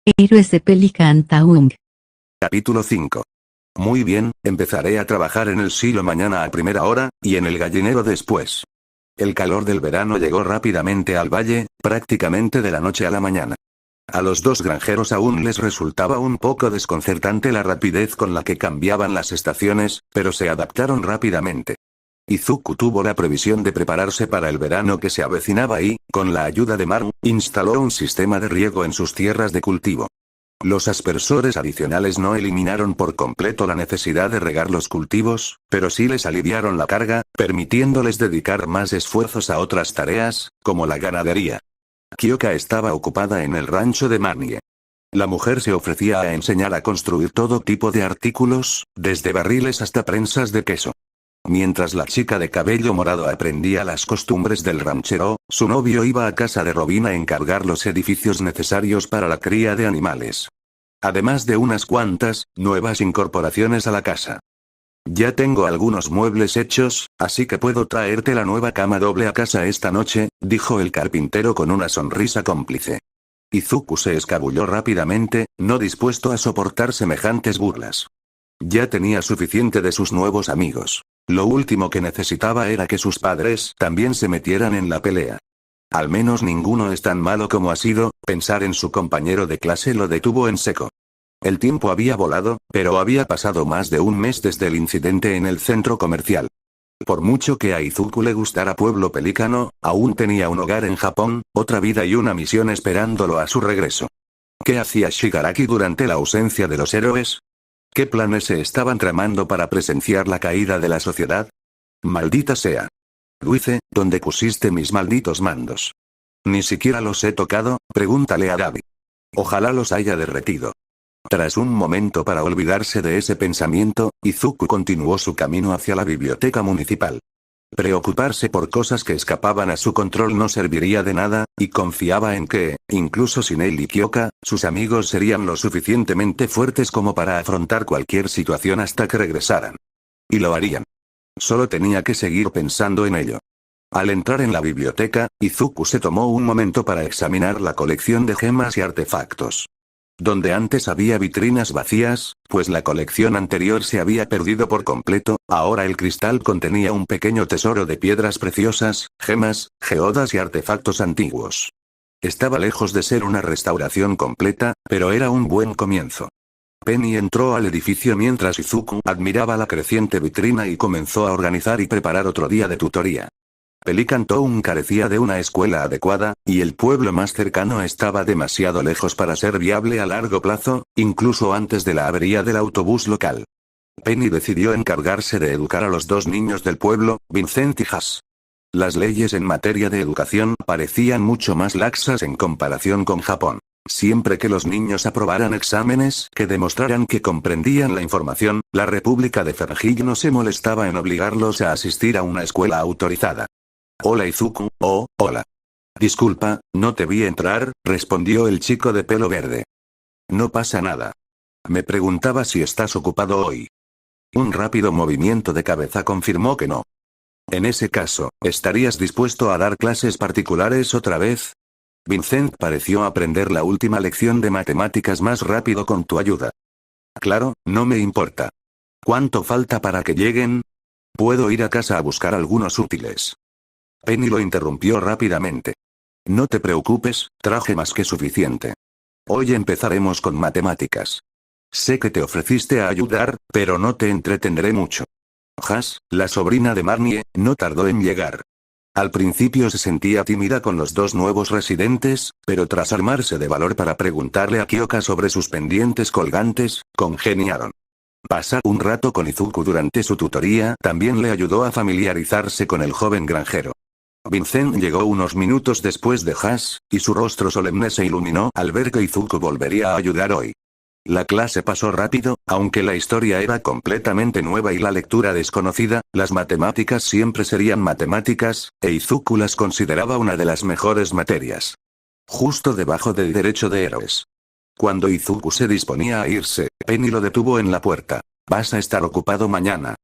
Héroes de Pelican Town. Capítulo 5. Muy bien, empezaré a trabajar en el silo mañana a primera hora, y en el gallinero después. El calor del verano llegó rápidamente al valle, prácticamente de la noche a la mañana. A los dos granjeros aún les resultaba un poco desconcertante la rapidez con la que cambiaban las estaciones, pero se adaptaron rápidamente. Izuku tuvo la previsión de prepararse para el verano que se avecinaba y, con la ayuda de Maru, instaló un sistema de riego en sus tierras de cultivo. Los aspersores adicionales no eliminaron por completo la necesidad de regar los cultivos, pero sí les aliviaron la carga, permitiéndoles dedicar más esfuerzos a otras tareas, como la ganadería. Kyoka estaba ocupada en el rancho de Marnie. La mujer se ofrecía a enseñar a construir todo tipo de artículos, desde barriles hasta prensas de queso. Mientras la chica de cabello morado aprendía las costumbres del ranchero, su novio iba a casa de Robin a encargar los edificios necesarios para la cría de animales. Además de unas cuantas nuevas incorporaciones a la casa. Ya tengo algunos muebles hechos, así que puedo traerte la nueva cama doble a casa esta noche, dijo el carpintero con una sonrisa cómplice. Izuku se escabulló rápidamente, no dispuesto a soportar semejantes burlas. Ya tenía suficiente de sus nuevos amigos. Lo último que necesitaba era que sus padres también se metieran en la pelea. Al menos ninguno es tan malo como ha sido, pensar en su compañero de clase lo detuvo en seco. El tiempo había volado, pero había pasado más de un mes desde el incidente en el centro comercial. Por mucho que a Izuku le gustara Pueblo Pelícano, aún tenía un hogar en Japón, otra vida y una misión esperándolo a su regreso. ¿Qué hacía Shigaraki durante la ausencia de los héroes? ¿Qué planes se estaban tramando para presenciar la caída de la sociedad? Maldita sea. Luice, ¿dónde pusiste mis malditos mandos? Ni siquiera los he tocado, pregúntale a Gaby. Ojalá los haya derretido. Tras un momento para olvidarse de ese pensamiento, Izuku continuó su camino hacia la biblioteca municipal. Preocuparse por cosas que escapaban a su control no serviría de nada, y confiaba en que, incluso sin él y Kyoka, sus amigos serían lo suficientemente fuertes como para afrontar cualquier situación hasta que regresaran. Y lo harían. Solo tenía que seguir pensando en ello. Al entrar en la biblioteca, Izuku se tomó un momento para examinar la colección de gemas y artefactos. Donde antes había vitrinas vacías, pues la colección anterior se había perdido por completo, ahora el cristal contenía un pequeño tesoro de piedras preciosas, gemas, geodas y artefactos antiguos. Estaba lejos de ser una restauración completa, pero era un buen comienzo. Penny entró al edificio mientras Izuku admiraba la creciente vitrina y comenzó a organizar y preparar otro día de tutoría. Pelican Town carecía de una escuela adecuada, y el pueblo más cercano estaba demasiado lejos para ser viable a largo plazo, incluso antes de la avería del autobús local. Penny decidió encargarse de educar a los dos niños del pueblo, Vincent y Haas. Las leyes en materia de educación parecían mucho más laxas en comparación con Japón. Siempre que los niños aprobaran exámenes que demostraran que comprendían la información, la República de Fergil no se molestaba en obligarlos a asistir a una escuela autorizada. Hola Izuku, oh, hola. Disculpa, no te vi entrar, respondió el chico de pelo verde. No pasa nada. Me preguntaba si estás ocupado hoy. Un rápido movimiento de cabeza confirmó que no. En ese caso, ¿estarías dispuesto a dar clases particulares otra vez? Vincent pareció aprender la última lección de matemáticas más rápido con tu ayuda. Claro, no me importa. ¿Cuánto falta para que lleguen? Puedo ir a casa a buscar algunos útiles. Penny lo interrumpió rápidamente. No te preocupes, traje más que suficiente. Hoy empezaremos con matemáticas. Sé que te ofreciste a ayudar, pero no te entretendré mucho. Haas, la sobrina de Marnie, no tardó en llegar. Al principio se sentía tímida con los dos nuevos residentes, pero tras armarse de valor para preguntarle a Kyoka sobre sus pendientes colgantes, congeniaron. Pasar un rato con Izuku durante su tutoría también le ayudó a familiarizarse con el joven granjero. Vincent llegó unos minutos después de Haas, y su rostro solemne se iluminó al ver que Izuku volvería a ayudar hoy. La clase pasó rápido, aunque la historia era completamente nueva y la lectura desconocida, las matemáticas siempre serían matemáticas, e Izuku las consideraba una de las mejores materias. Justo debajo del derecho de héroes. Cuando Izuku se disponía a irse, Penny lo detuvo en la puerta. ¿Vas a estar ocupado mañana?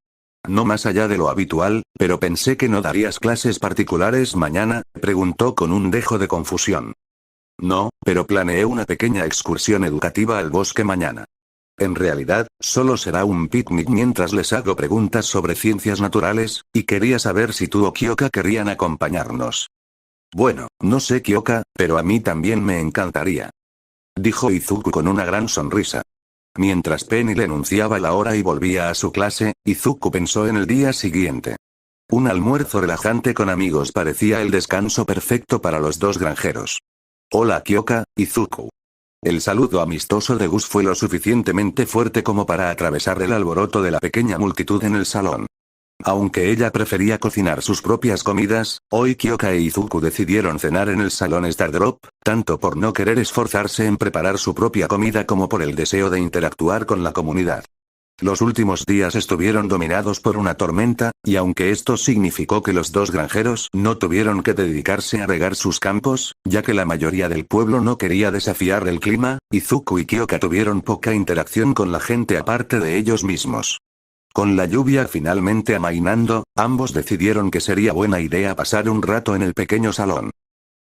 No más allá de lo habitual, pero pensé que no darías clases particulares mañana, preguntó con un dejo de confusión. No, pero planeé una pequeña excursión educativa al bosque mañana. En realidad, solo será un picnic mientras les hago preguntas sobre ciencias naturales, y quería saber si tú o Kyoka querrían acompañarnos. Bueno, no sé Kyoka, pero a mí también me encantaría. Dijo Izuku con una gran sonrisa. Mientras Penny le enunciaba la hora y volvía a su clase, Izuku pensó en el día siguiente. Un almuerzo relajante con amigos parecía el descanso perfecto para los dos granjeros. Hola Kyoka, Izuku. El saludo amistoso de Gus fue lo suficientemente fuerte como para atravesar el alboroto de la pequeña multitud en el salón. Aunque ella prefería cocinar sus propias comidas, hoy Kyoka e Izuku decidieron cenar en el salón Stardrop, tanto por no querer esforzarse en preparar su propia comida como por el deseo de interactuar con la comunidad. Los últimos días estuvieron dominados por una tormenta, y aunque esto significó que los dos granjeros no tuvieron que dedicarse a regar sus campos, ya que la mayoría del pueblo no quería desafiar el clima, Izuku y Kyoka tuvieron poca interacción con la gente aparte de ellos mismos. Con la lluvia finalmente amainando, ambos decidieron que sería buena idea pasar un rato en el pequeño salón.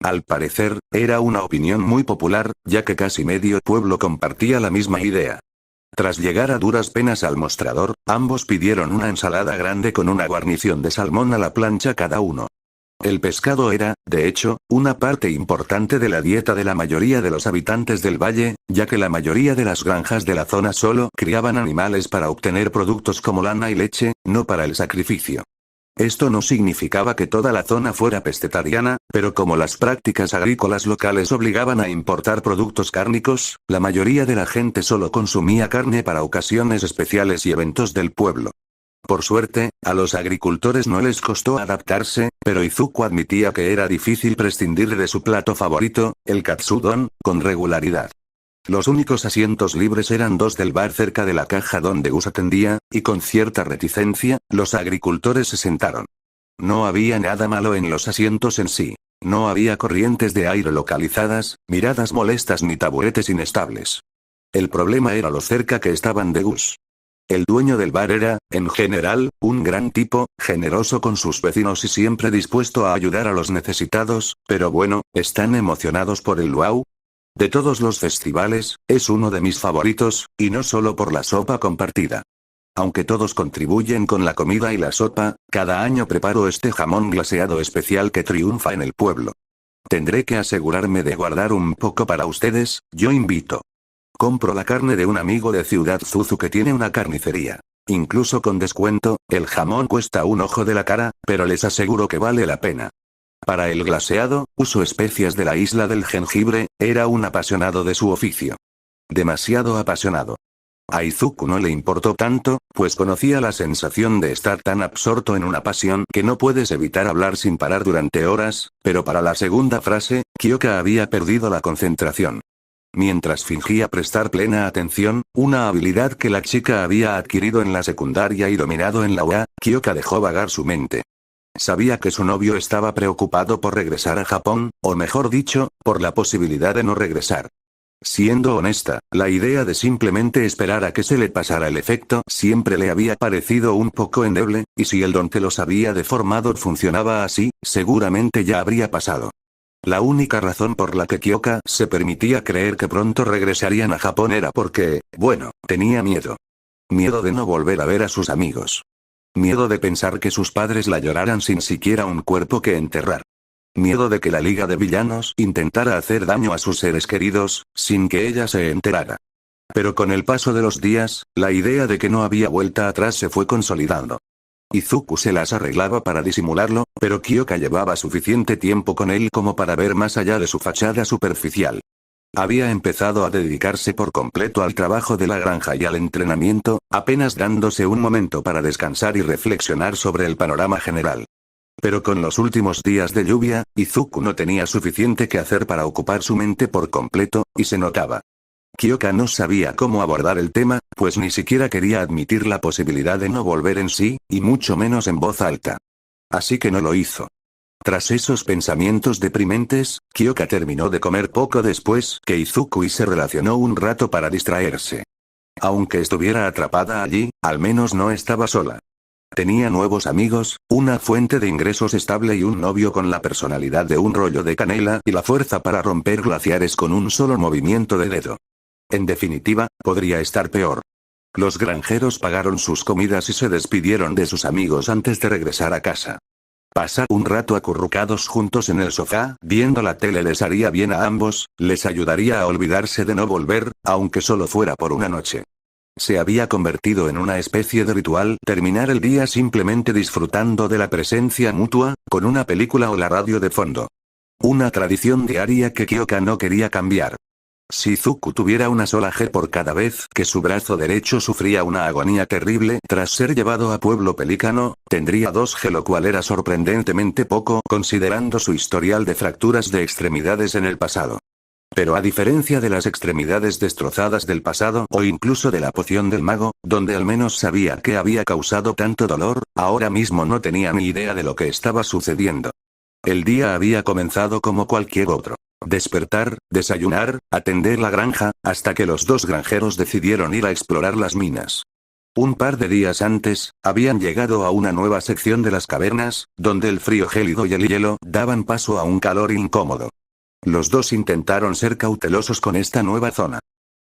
Al parecer, era una opinión muy popular, ya que casi medio pueblo compartía la misma idea. Tras llegar a duras penas al mostrador, ambos pidieron una ensalada grande con una guarnición de salmón a la plancha cada uno. El pescado era, de hecho, una parte importante de la dieta de la mayoría de los habitantes del valle, ya que la mayoría de las granjas de la zona solo criaban animales para obtener productos como lana y leche, no para el sacrificio. Esto no significaba que toda la zona fuera pescetariana, pero como las prácticas agrícolas locales obligaban a importar productos cárnicos, la mayoría de la gente solo consumía carne para ocasiones especiales y eventos del pueblo. Por suerte, a los agricultores no les costó adaptarse, pero Izuku admitía que era difícil prescindir de su plato favorito, el katsudon, con regularidad. Los únicos asientos libres eran dos del bar cerca de la caja donde Gus atendía, y con cierta reticencia, los agricultores se sentaron. No había nada malo en los asientos en sí. No había corrientes de aire localizadas, miradas molestas ni taburetes inestables. El problema era lo cerca que estaban de Gus. El dueño del bar era, en general, un gran tipo, generoso con sus vecinos y siempre dispuesto a ayudar a los necesitados, pero bueno, ¿están emocionados por el luau? De todos los festivales, es uno de mis favoritos, y no solo por la sopa compartida. Aunque todos contribuyen con la comida y la sopa, cada año preparo este jamón glaseado especial que triunfa en el pueblo. Tendré que asegurarme de guardar un poco para ustedes, yo invito. Compro la carne de un amigo de Ciudad Zuzu que tiene una carnicería. Incluso con descuento, el jamón cuesta un ojo de la cara, pero les aseguro que vale la pena. Para el glaseado, uso especias de la isla del jengibre, era un apasionado de su oficio. Demasiado apasionado. A Izuku no le importó tanto, pues conocía la sensación de estar tan absorto en una pasión que no puedes evitar hablar sin parar durante horas, pero para la segunda frase, Kyoka había perdido la concentración. Mientras fingía prestar plena atención, una habilidad que la chica había adquirido en la secundaria y dominado en la UA, Kyoka dejó vagar su mente. Sabía que su novio estaba preocupado por regresar a Japón, o mejor dicho, por la posibilidad de no regresar. Siendo honesta, la idea de simplemente esperar a que se le pasara el efecto siempre le había parecido un poco endeble, y si el don que los había deformado funcionaba así, seguramente ya habría pasado. La única razón por la que Kyoka se permitía creer que pronto regresarían a Japón era porque, bueno, tenía miedo. Miedo de no volver a ver a sus amigos. Miedo de pensar que sus padres la lloraran sin siquiera un cuerpo que enterrar. Miedo de que la Liga de Villanos intentara hacer daño a sus seres queridos, sin que ella se enterara. Pero con el paso de los días, la idea de que no había vuelta atrás se fue consolidando. Izuku se las arreglaba para disimularlo, pero Kyoka llevaba suficiente tiempo con él como para ver más allá de su fachada superficial. Había empezado a dedicarse por completo al trabajo de la granja y al entrenamiento, apenas dándose un momento para descansar y reflexionar sobre el panorama general. Pero con los últimos días de lluvia, Izuku no tenía suficiente que hacer para ocupar su mente por completo, y se notaba. Kyoka no sabía cómo abordar el tema, pues ni siquiera quería admitir la posibilidad de no volver en sí, y mucho menos en voz alta. Así que no lo hizo. Tras esos pensamientos deprimentes, Kyoka terminó de comer poco después que Izuku y se relacionó un rato para distraerse. Aunque estuviera atrapada allí, al menos no estaba sola. Tenía nuevos amigos, una fuente de ingresos estable y un novio con la personalidad de un rollo de canela y la fuerza para romper glaciares con un solo movimiento de dedo. En definitiva, podría estar peor. Los granjeros pagaron sus comidas y se despidieron de sus amigos antes de regresar a casa. Pasar un rato acurrucados juntos en el sofá, viendo la tele les haría bien a ambos, les ayudaría a olvidarse de no volver, aunque solo fuera por una noche. Se había convertido en una especie de ritual terminar el día simplemente disfrutando de la presencia mutua, con una película o la radio de fondo. Una tradición diaria que Kyoka no quería cambiar. Si Izuku tuviera una sola G por cada vez que su brazo derecho sufría una agonía terrible tras ser llevado a Pueblo Pelícano, tendría 2 G, lo cual era sorprendentemente poco considerando su historial de fracturas de extremidades en el pasado. Pero a diferencia de las extremidades destrozadas del pasado o incluso de la poción del mago, donde al menos sabía qué había causado tanto dolor, ahora mismo no tenía ni idea de lo que estaba sucediendo. El día había comenzado como cualquier otro. Despertar, desayunar, atender la granja, hasta que los dos granjeros decidieron ir a explorar las minas. Un par de días antes, habían llegado a una nueva sección de las cavernas, donde el frío gélido y el hielo daban paso a un calor incómodo. Los dos intentaron ser cautelosos con esta nueva zona.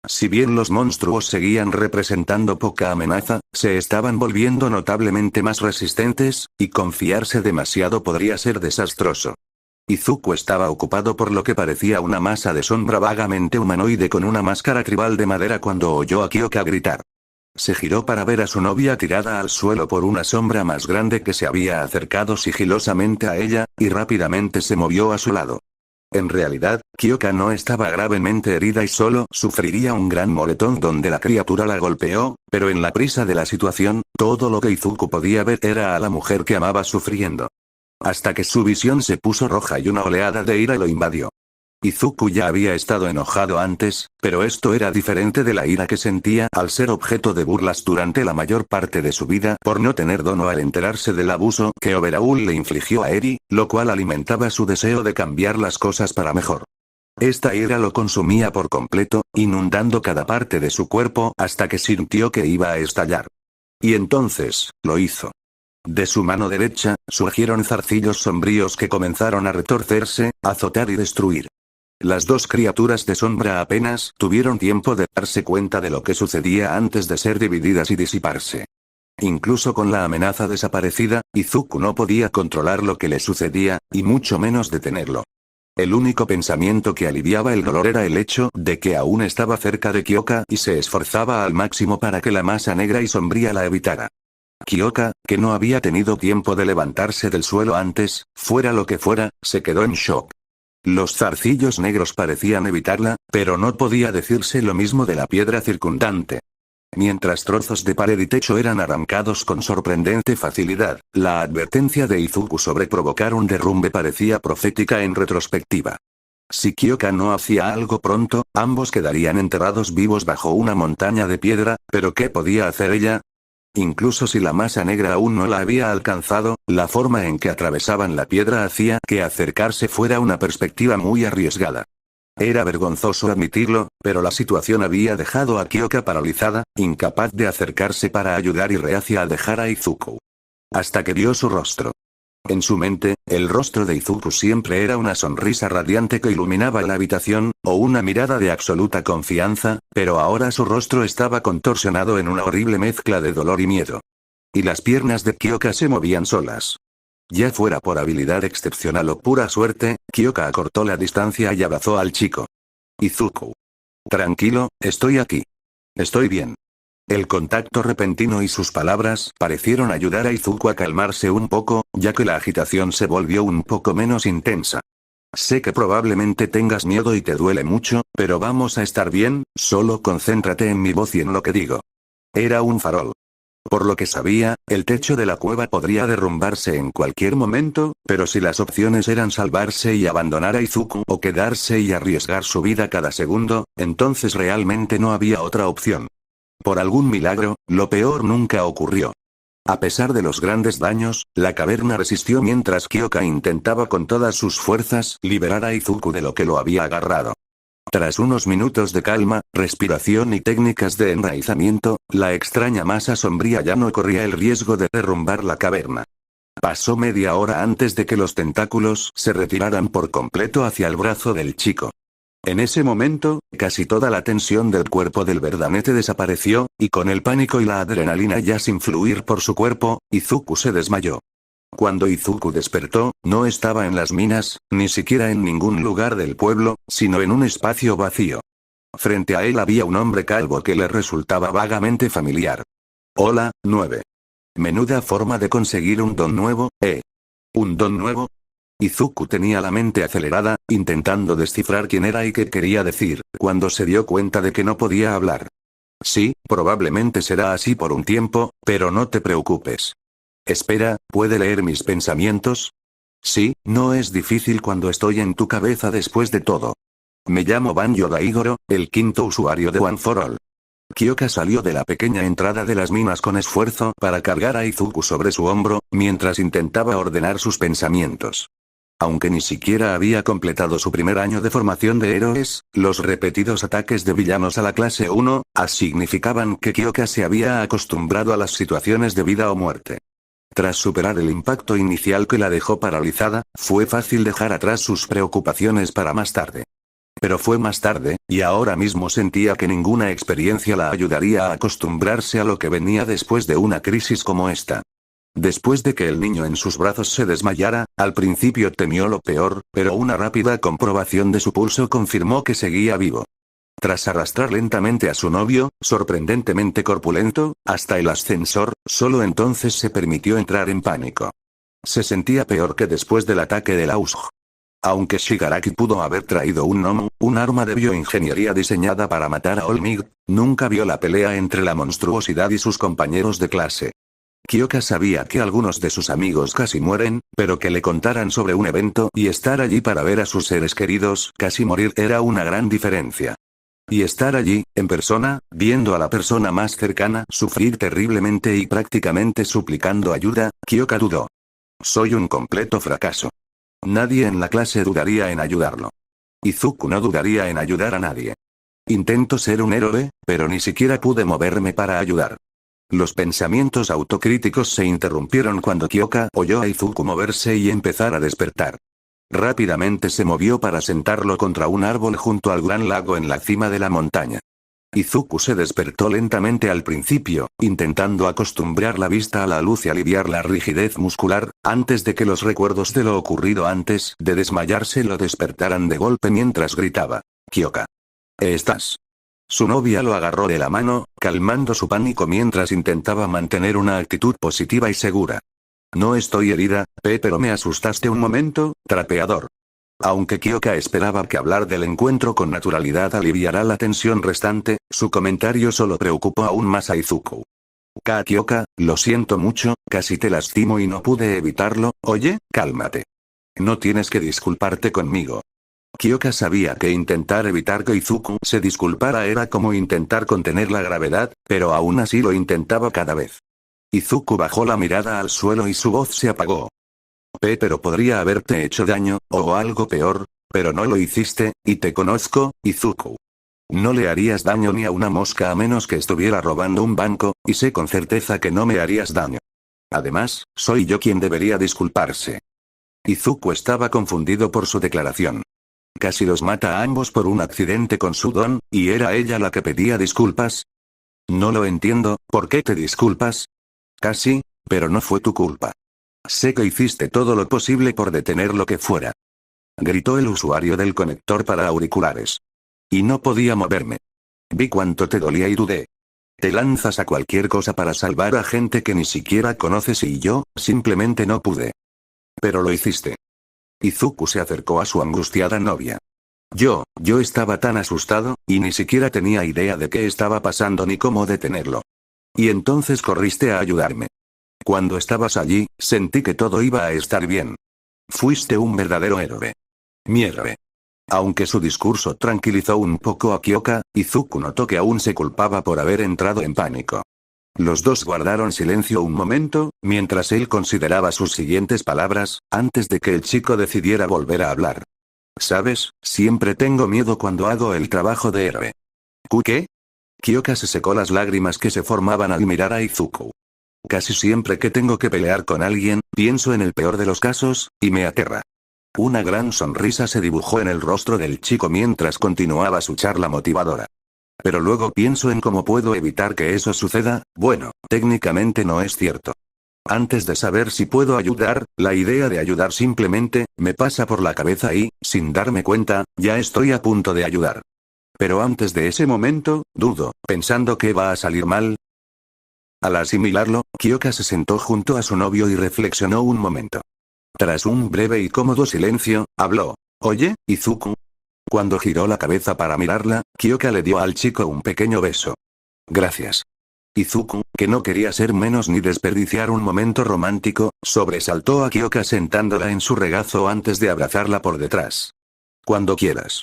Si bien los monstruos seguían representando poca amenaza, se estaban volviendo notablemente más resistentes, y confiarse demasiado podría ser desastroso. Izuku estaba ocupado por lo que parecía una masa de sombra vagamente humanoide con una máscara tribal de madera cuando oyó a Kyoka gritar. Se giró para ver a su novia tirada al suelo por una sombra más grande que se había acercado sigilosamente a ella, y rápidamente se movió a su lado. En realidad, Kyoka no estaba gravemente herida y solo sufriría un gran moretón donde la criatura la golpeó, pero en la prisa de la situación, todo lo que Izuku podía ver era a la mujer que amaba sufriendo. Hasta que su visión se puso roja y una oleada de ira lo invadió. Izuku ya había estado enojado antes, pero esto era diferente de la ira que sentía al ser objeto de burlas durante la mayor parte de su vida por no tener dono al enterarse del abuso que Overhaul le infligió a Eri, lo cual alimentaba su deseo de cambiar las cosas para mejor. Esta ira lo consumía por completo, inundando cada parte de su cuerpo hasta que sintió que iba a estallar. Y entonces, lo hizo. De su mano derecha, surgieron zarcillos sombríos que comenzaron a retorcerse, azotar y destruir. Las dos criaturas de sombra apenas tuvieron tiempo de darse cuenta de lo que sucedía antes de ser divididas y disiparse. Incluso con la amenaza desaparecida, Izuku no podía controlar lo que le sucedía, y mucho menos detenerlo. El único pensamiento que aliviaba el dolor era el hecho de que aún estaba cerca de Kyoka y se esforzaba al máximo para que la masa negra y sombría la evitara. Kyoka, que no había tenido tiempo de levantarse del suelo antes, fuera lo que fuera, se quedó en shock. Los zarcillos negros parecían evitarla, pero no podía decirse lo mismo de la piedra circundante. Mientras trozos de pared y techo eran arrancados con sorprendente facilidad, la advertencia de Izuku sobre provocar un derrumbe parecía profética en retrospectiva. Si Kyoka no hacía algo pronto, ambos quedarían enterrados vivos bajo una montaña de piedra, pero ¿qué podía hacer ella? Incluso si la masa negra aún no la había alcanzado, la forma en que atravesaban la piedra hacía que acercarse fuera una perspectiva muy arriesgada. Era vergonzoso admitirlo, pero la situación había dejado a Kyoka paralizada, incapaz de acercarse para ayudar y reacia a dejar a Izuku. Hasta que vio su rostro. En su mente, el rostro de Izuku siempre era una sonrisa radiante que iluminaba la habitación, o una mirada de absoluta confianza, pero ahora su rostro estaba contorsionado en una horrible mezcla de dolor y miedo. Y las piernas de Kyoka se movían solas. Ya fuera por habilidad excepcional o pura suerte, Kyoka acortó la distancia y abrazó al chico. Izuku. Tranquilo, estoy aquí. Estoy bien. El contacto repentino y sus palabras parecieron ayudar a Izuku a calmarse un poco, ya que la agitación se volvió un poco menos intensa. Sé que probablemente tengas miedo y te duele mucho, pero vamos a estar bien, solo concéntrate en mi voz y en lo que digo. Era un farol. Por lo que sabía, el techo de la cueva podría derrumbarse en cualquier momento, pero si las opciones eran salvarse y abandonar a Izuku o quedarse y arriesgar su vida cada segundo, entonces realmente no había otra opción. Por algún milagro, lo peor nunca ocurrió. A pesar de los grandes daños, la caverna resistió mientras Kyoka intentaba con todas sus fuerzas liberar a Izuku de lo que lo había agarrado. Tras unos minutos de calma, respiración y técnicas de enraizamiento, la extraña masa sombría ya no corría el riesgo de derrumbar la caverna. Pasó media hora antes de que los tentáculos se retiraran por completo hacia el brazo del chico. En ese momento, casi toda la tensión del cuerpo del verdanete desapareció, y con el pánico y la adrenalina ya sin fluir por su cuerpo, Izuku se desmayó. Cuando Izuku despertó, no estaba en las minas, ni siquiera en ningún lugar del pueblo, sino en un espacio vacío. Frente a él había un hombre calvo que le resultaba vagamente familiar. Hola, 9. Menuda forma de conseguir un don nuevo, ¿eh? ¿Un don nuevo? Izuku tenía la mente acelerada, intentando descifrar quién era y qué quería decir, cuando se dio cuenta de que no podía hablar. Sí, probablemente será así por un tiempo, pero no te preocupes. Espera, ¿puede leer mis pensamientos? Sí, no es difícil cuando estoy en tu cabeza después de todo. Me llamo Banjo Daigoro, el quinto usuario de One for All. Kyoka salió de la pequeña entrada de las minas con esfuerzo para cargar a Izuku sobre su hombro, mientras intentaba ordenar sus pensamientos. Aunque ni siquiera había completado su primer año de formación de héroes, los repetidos ataques de villanos a la clase 1, significaban que Kyoka se había acostumbrado a las situaciones de vida o muerte. Tras superar el impacto inicial que la dejó paralizada, fue fácil dejar atrás sus preocupaciones para más tarde. Pero fue más tarde, y ahora mismo sentía que ninguna experiencia la ayudaría a acostumbrarse a lo que venía después de una crisis como esta. Después de que el niño en sus brazos se desmayara, al principio temió lo peor, pero una rápida comprobación de su pulso confirmó que seguía vivo. Tras arrastrar lentamente a su novio, sorprendentemente corpulento, hasta el ascensor, solo entonces se permitió entrar en pánico. Se sentía peor que después del ataque del Ausg. Aunque Shigaraki pudo haber traído un Nomu, un arma de bioingeniería diseñada para matar a Olmig, nunca vio la pelea entre la monstruosidad y sus compañeros de clase. Kyoka sabía que algunos de sus amigos casi mueren, pero que le contaran sobre un evento y estar allí para ver a sus seres queridos casi morir era una gran diferencia. Y estar allí, en persona, viendo a la persona más cercana sufrir terriblemente y prácticamente suplicando ayuda, Kyoka dudó. Soy un completo fracaso. Nadie en la clase dudaría en ayudarlo. Izuku no dudaría en ayudar a nadie. Intento ser un héroe, pero ni siquiera pude moverme para ayudar. Los pensamientos autocríticos se interrumpieron cuando Kyoka oyó a Izuku moverse y empezar a despertar. Rápidamente se movió para sentarlo contra un árbol junto al gran lago en la cima de la montaña. Izuku se despertó lentamente al principio, intentando acostumbrar la vista a la luz y aliviar la rigidez muscular, antes de que los recuerdos de lo ocurrido antes de desmayarse lo despertaran de golpe mientras gritaba. Kyoka. ¿Estás? Su novia lo agarró de la mano, calmando su pánico mientras intentaba mantener una actitud positiva y segura. No estoy herida, pero me asustaste un momento, trapeador. Aunque Kyoka esperaba que hablar del encuentro con naturalidad aliviará la tensión restante, su comentario solo preocupó aún más a Izuku. Kyoka, lo siento mucho, casi te lastimo y no pude evitarlo, oye, cálmate. No tienes que disculparte conmigo. Kyoka sabía que intentar evitar que Izuku se disculpara era como intentar contener la gravedad, pero aún así lo intentaba cada vez. Izuku bajó la mirada al suelo y su voz se apagó. Pero podría haberte hecho daño, o algo peor, pero no lo hiciste, y te conozco, Izuku. No le harías daño ni a una mosca a menos que estuviera robando un banco, y sé con certeza que no me harías daño. Además, soy yo quien debería disculparse. Izuku estaba confundido por su declaración. Casi los mata a ambos por un accidente con su don, ¿y era ella la que pedía disculpas? No lo entiendo, ¿por qué te disculpas? Casi, pero no fue tu culpa. Sé que hiciste todo lo posible por detener lo que fuera. Gritó el usuario del conector para auriculares. Y no podía moverme. Vi cuánto te dolía y dudé. Te lanzas a cualquier cosa para salvar a gente que ni siquiera conoces y yo, simplemente no pude. Pero lo hiciste. Izuku se acercó a su angustiada novia. Yo estaba tan asustado, y ni siquiera tenía idea de qué estaba pasando ni cómo detenerlo. Y entonces corriste a ayudarme. Cuando estabas allí, sentí que todo iba a estar bien. Fuiste un verdadero héroe. Mi héroe. Aunque su discurso tranquilizó un poco a Kyoka, Izuku notó que aún se culpaba por haber entrado en pánico. Los dos guardaron silencio un momento, mientras él consideraba sus siguientes palabras, antes de que el chico decidiera volver a hablar. ¿Sabes? Siempre tengo miedo cuando hago el trabajo de héroe. ¿Qué? Kyoka se secó las lágrimas que se formaban al mirar a Izuku. Casi siempre que tengo que pelear con alguien, pienso en el peor de los casos, y me aterra. Una gran sonrisa se dibujó en el rostro del chico mientras continuaba su charla motivadora. Pero luego pienso en cómo puedo evitar que eso suceda. Bueno, técnicamente no es cierto. Antes de saber si puedo ayudar, la idea de ayudar simplemente me pasa por la cabeza y, sin darme cuenta, ya estoy a punto de ayudar. Pero antes de ese momento, dudo, pensando que va a salir mal. Al asimilarlo, Kyoka se sentó junto a su novio y reflexionó un momento. Tras un breve y cómodo silencio, habló. Oye, Izuku. Cuando giró la cabeza para mirarla, Kyoka le dio al chico un pequeño beso. Gracias. Izuku, que no quería ser menos ni desperdiciar un momento romántico, sobresaltó a Kyoka sentándola en su regazo antes de abrazarla por detrás. Cuando quieras.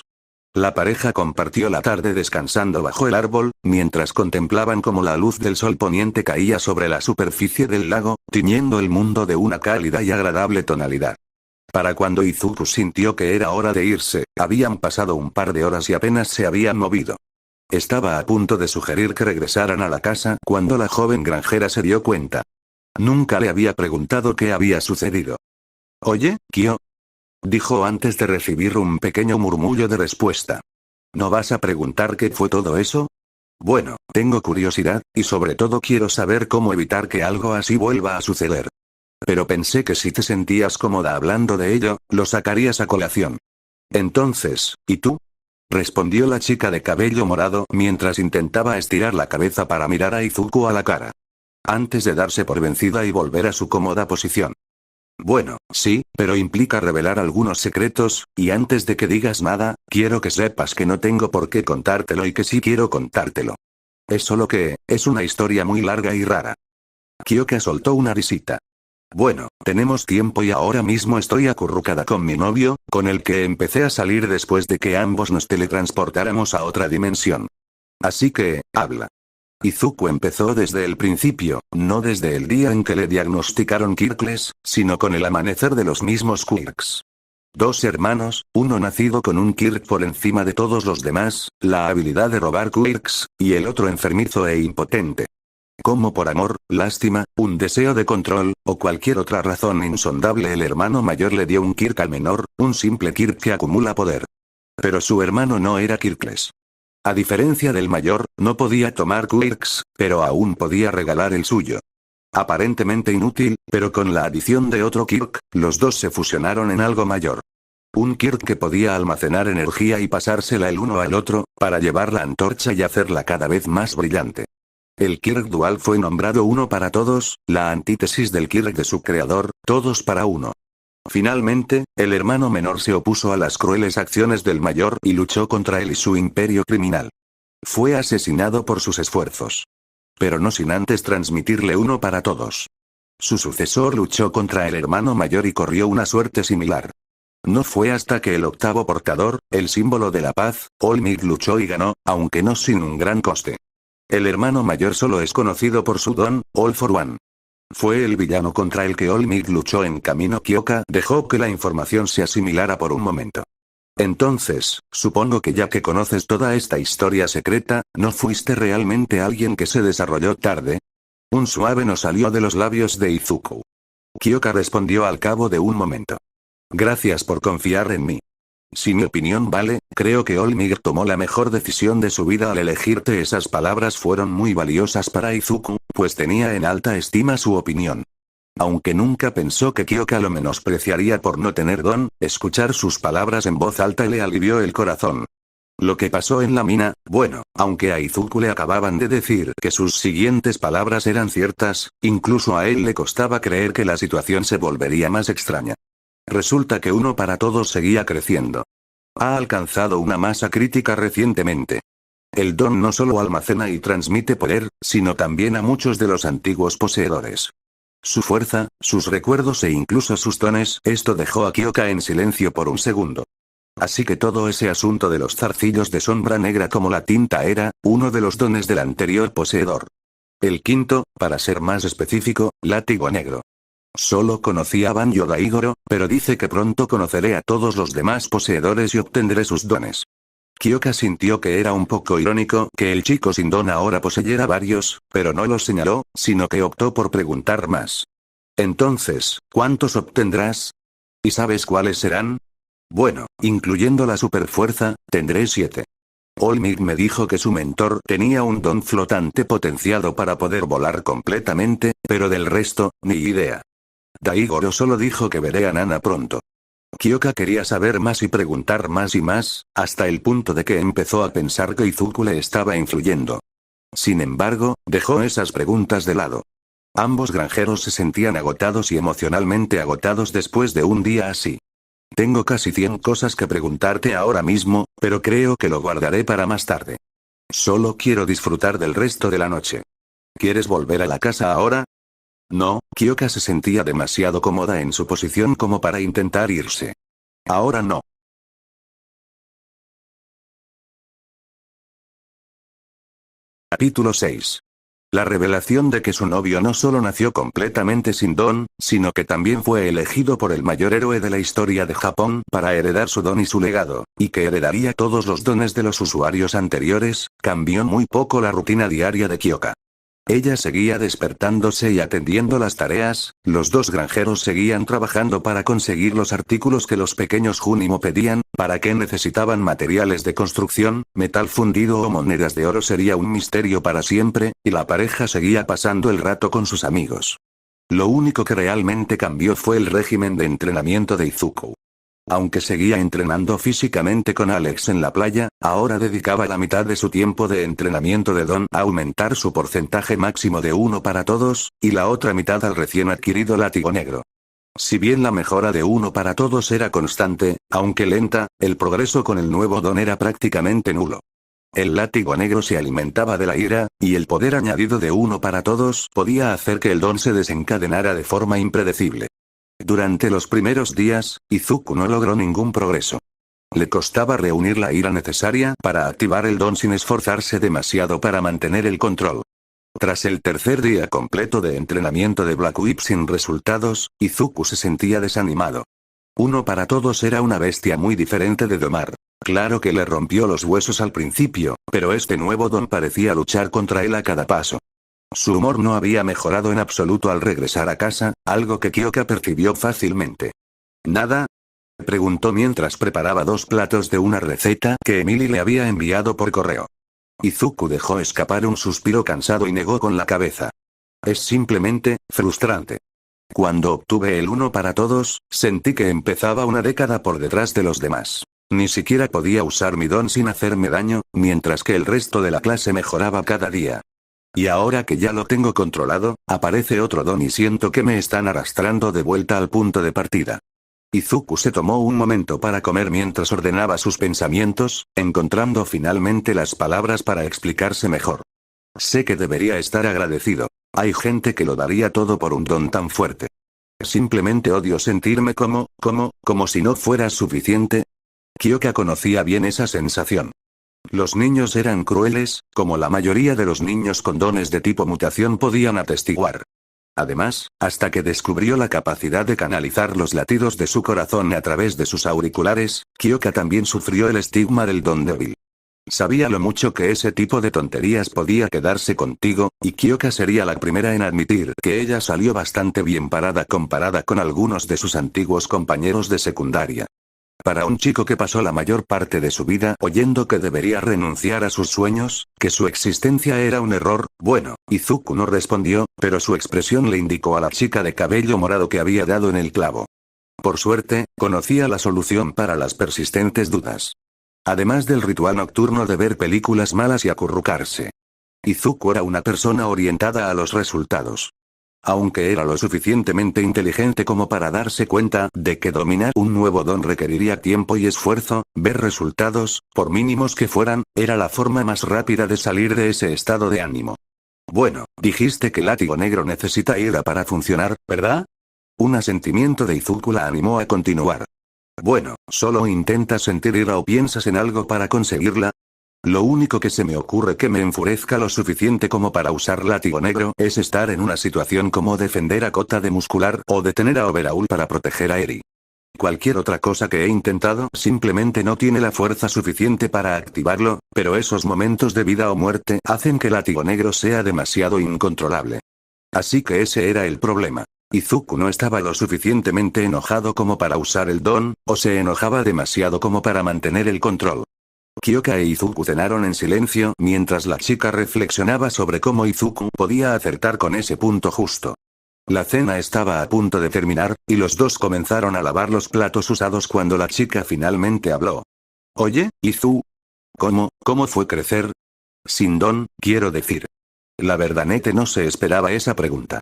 La pareja compartió la tarde descansando bajo el árbol, mientras contemplaban cómo la luz del sol poniente caía sobre la superficie del lago, tiñendo el mundo de una cálida y agradable tonalidad. Para cuando Izuku sintió que era hora de irse, habían pasado un par de horas y apenas se habían movido. Estaba a punto de sugerir que regresaran a la casa cuando la joven granjera se dio cuenta. Nunca le había preguntado qué había sucedido. Oye, Kyo. Dijo antes de recibir un pequeño murmullo de respuesta. ¿No vas a preguntar qué fue todo eso? Bueno, tengo curiosidad, y sobre todo quiero saber cómo evitar que algo así vuelva a suceder. Pero pensé que si te sentías cómoda hablando de ello, lo sacarías a colación. Entonces, ¿y tú? Respondió la chica de cabello morado mientras intentaba estirar la cabeza para mirar a Izuku a la cara. Antes de darse por vencida y volver a su cómoda posición. Bueno, sí, pero implica revelar algunos secretos, y antes de que digas nada, quiero que sepas que no tengo por qué contártelo y que sí quiero contártelo. Es solo que, es una historia muy larga y rara. Kyoka soltó una risita. Bueno, tenemos tiempo y ahora mismo estoy acurrucada con mi novio, con el que empecé a salir después de que ambos nos teletransportáramos a otra dimensión. Así que, habla. Izuku empezó desde el principio, no desde el día en que le diagnosticaron Quirkles, sino con el amanecer de los mismos Quirks. 2 hermanos, uno nacido con un Quirk por encima de todos los demás, la habilidad de robar Quirks, y el otro enfermizo e impotente. Como por amor, lástima, un deseo de control, o cualquier otra razón insondable, el hermano mayor le dio un Quirk al menor, un simple Quirk que acumula poder. Pero su hermano no era Quirkles. A diferencia del mayor, no podía tomar Quirks, pero aún podía regalar el suyo. Aparentemente inútil, pero con la adición de otro Quirk, los dos se fusionaron en algo mayor. Un Quirk que podía almacenar energía y pasársela el uno al otro, para llevar la antorcha y hacerla cada vez más brillante. El Quirk dual fue nombrado uno para todos, la antítesis del Quirk de su creador, todos para uno. Finalmente, el hermano menor se opuso a las crueles acciones del mayor y luchó contra él y su imperio criminal. Fue asesinado por sus esfuerzos. Pero no sin antes transmitirle uno para todos. Su sucesor luchó contra el hermano mayor y corrió una suerte similar. No fue hasta que el octavo portador, el símbolo de la paz, Olmig luchó y ganó, aunque no sin un gran coste. El hermano mayor solo es conocido por su don, All for One. Fue el villano contra el que Olmig luchó en camino. Kyoka dejó que la información se asimilara por un momento. Entonces, supongo que ya que conoces toda esta historia secreta, ¿no fuiste realmente alguien que se desarrolló tarde? Un suave no salió de los labios de Izuku. Kyoka respondió al cabo de un momento. Gracias por confiar en mí. Si mi opinión vale, creo que Olmig tomó la mejor decisión de su vida al elegirte. Esas palabras fueron muy valiosas para Izuku, pues tenía en alta estima su opinión. Aunque nunca pensó que Kyoka lo menospreciaría por no tener don, escuchar sus palabras en voz alta le alivió el corazón. Lo que pasó en la mina, bueno, aunque a Izuku le acababan de decir que sus siguientes palabras eran ciertas, incluso a él le costaba creer que la situación se volvería más extraña. Resulta que uno para todos seguía creciendo. Ha alcanzado una masa crítica recientemente. El don no solo almacena y transmite poder, sino también a muchos de los antiguos poseedores. Su fuerza, sus recuerdos e incluso sus dones. Esto dejó a Kyoka en silencio por un segundo. Así que todo ese asunto de los zarcillos de sombra negra como la tinta era uno de los dones del anterior poseedor. El quinto, para ser más específico, látigo negro. Solo conocí a Banjo Daigoro, pero dice que pronto conoceré a todos los demás poseedores y obtendré sus dones. Kyoka sintió que era un poco irónico que el chico sin don ahora poseyera varios, pero no los señaló, sino que optó por preguntar más. Entonces, ¿cuántos obtendrás? ¿Y sabes cuáles serán? Bueno, incluyendo la superfuerza, tendré 7. Olmig me dijo que su mentor tenía un don flotante potenciado para poder volar completamente, pero del resto, ni idea. Daigoro solo dijo que veré a Nana pronto. Kyoka quería saber más y preguntar más y más, hasta el punto de que empezó a pensar que Izuku le estaba influyendo. Sin embargo, dejó esas preguntas de lado. Ambos granjeros se sentían agotados y emocionalmente agotados después de un día así. Tengo casi 100 cosas que preguntarte ahora mismo, pero creo que lo guardaré para más tarde. Solo quiero disfrutar del resto de la noche. ¿Quieres volver a la casa ahora? No, Kyoka se sentía demasiado cómoda en su posición como para intentar irse. Ahora no. Capítulo 6. La revelación de que su novio no solo nació completamente sin don, sino que también fue elegido por el mayor héroe de la historia de Japón para heredar su don y su legado, y que heredaría todos los dones de los usuarios anteriores, cambió muy poco la rutina diaria de Kyoka. Ella seguía despertándose y atendiendo las tareas, los dos granjeros seguían trabajando para conseguir los artículos que los pequeños Junimo pedían, para qué necesitaban materiales de construcción, metal fundido o monedas de oro sería un misterio para siempre, y la pareja seguía pasando el rato con sus amigos. Lo único que realmente cambió fue el régimen de entrenamiento de Izuku. Aunque seguía entrenando físicamente con Alex en la playa, ahora dedicaba la mitad de su tiempo de entrenamiento de don a aumentar su porcentaje máximo de 1 para todos, y la otra mitad al recién adquirido látigo negro. Si bien la mejora de 1 para todos era constante, aunque lenta, el progreso con el nuevo don era prácticamente nulo. El látigo negro se alimentaba de la ira, y el poder añadido de 1 para todos podía hacer que el don se desencadenara de forma impredecible. Durante los primeros días, Izuku no logró ningún progreso. Le costaba reunir la ira necesaria para activar el don sin esforzarse demasiado para mantener el control. Tras el tercer día completo de entrenamiento de Black Whip sin resultados, Izuku se sentía desanimado. 1 para todos era una bestia muy diferente de domar. Claro que le rompió los huesos al principio, pero este nuevo don parecía luchar contra él a cada paso. Su humor no había mejorado en absoluto al regresar a casa, algo que Kyoka percibió fácilmente. ¿Nada? Preguntó mientras preparaba 2 platos de una receta que Emily le había enviado por correo. Izuku dejó escapar un suspiro cansado y negó con la cabeza. Es simplemente, frustrante. Cuando obtuve el 1 para todos, sentí que empezaba una década por detrás de los demás. Ni siquiera podía usar mi don sin hacerme daño, mientras que el resto de la clase mejoraba cada día. Y ahora que ya lo tengo controlado, aparece otro don y siento que me están arrastrando de vuelta al punto de partida. Izuku se tomó un momento para comer mientras ordenaba sus pensamientos, encontrando finalmente las palabras para explicarse mejor. Sé que debería estar agradecido. Hay gente que lo daría todo por un don tan fuerte. Simplemente odio sentirme como si no fuera suficiente. Kyoka conocía bien esa sensación. Los niños eran crueles, como la mayoría de los niños con dones de tipo mutación podían atestiguar. Además, hasta que descubrió la capacidad de canalizar los latidos de su corazón a través de sus auriculares, Kyoka también sufrió el estigma del don débil. Sabía lo mucho que ese tipo de tonterías podía quedarse contigo, y Kyoka sería la primera en admitir que ella salió bastante bien parada comparada con algunos de sus antiguos compañeros de secundaria. Para un chico que pasó la mayor parte de su vida oyendo que debería renunciar a sus sueños, que su existencia era un error, bueno, Izuku no respondió, pero su expresión le indicó a la chica de cabello morado que había dado en el clavo. Por suerte, conocía la solución para las persistentes dudas. Además del ritual nocturno de ver películas malas y acurrucarse. Izuku era una persona orientada a los resultados. Aunque era lo suficientemente inteligente como para darse cuenta de que dominar un nuevo don requeriría tiempo y esfuerzo, ver resultados, por mínimos que fueran, era la forma más rápida de salir de ese estado de ánimo. Bueno, dijiste que látigo negro necesita ira para funcionar, ¿verdad? Un asentimiento de Izuku la animó a continuar. Bueno, ¿solo intentas sentir ira o piensas en algo para conseguirla? Lo único que se me ocurre que me enfurezca lo suficiente como para usar látigo negro es estar en una situación como defender a Kota de muscular o detener a Overhaul para proteger a Eri. Cualquier otra cosa que he intentado simplemente no tiene la fuerza suficiente para activarlo, pero esos momentos de vida o muerte hacen que látigo negro sea demasiado incontrolable. Así que ese era el problema. Izuku no estaba lo suficientemente enojado como para usar el don, o se enojaba demasiado como para mantener el control. Kyoka e Izuku cenaron en silencio mientras la chica reflexionaba sobre cómo Izuku podía acertar con ese punto justo. La cena estaba a punto de terminar, y los dos comenzaron a lavar los platos usados cuando la chica finalmente habló. Oye, Izu. ¿Cómo fue crecer? Sin don, quiero decir. La verdad Nete no se esperaba esa pregunta.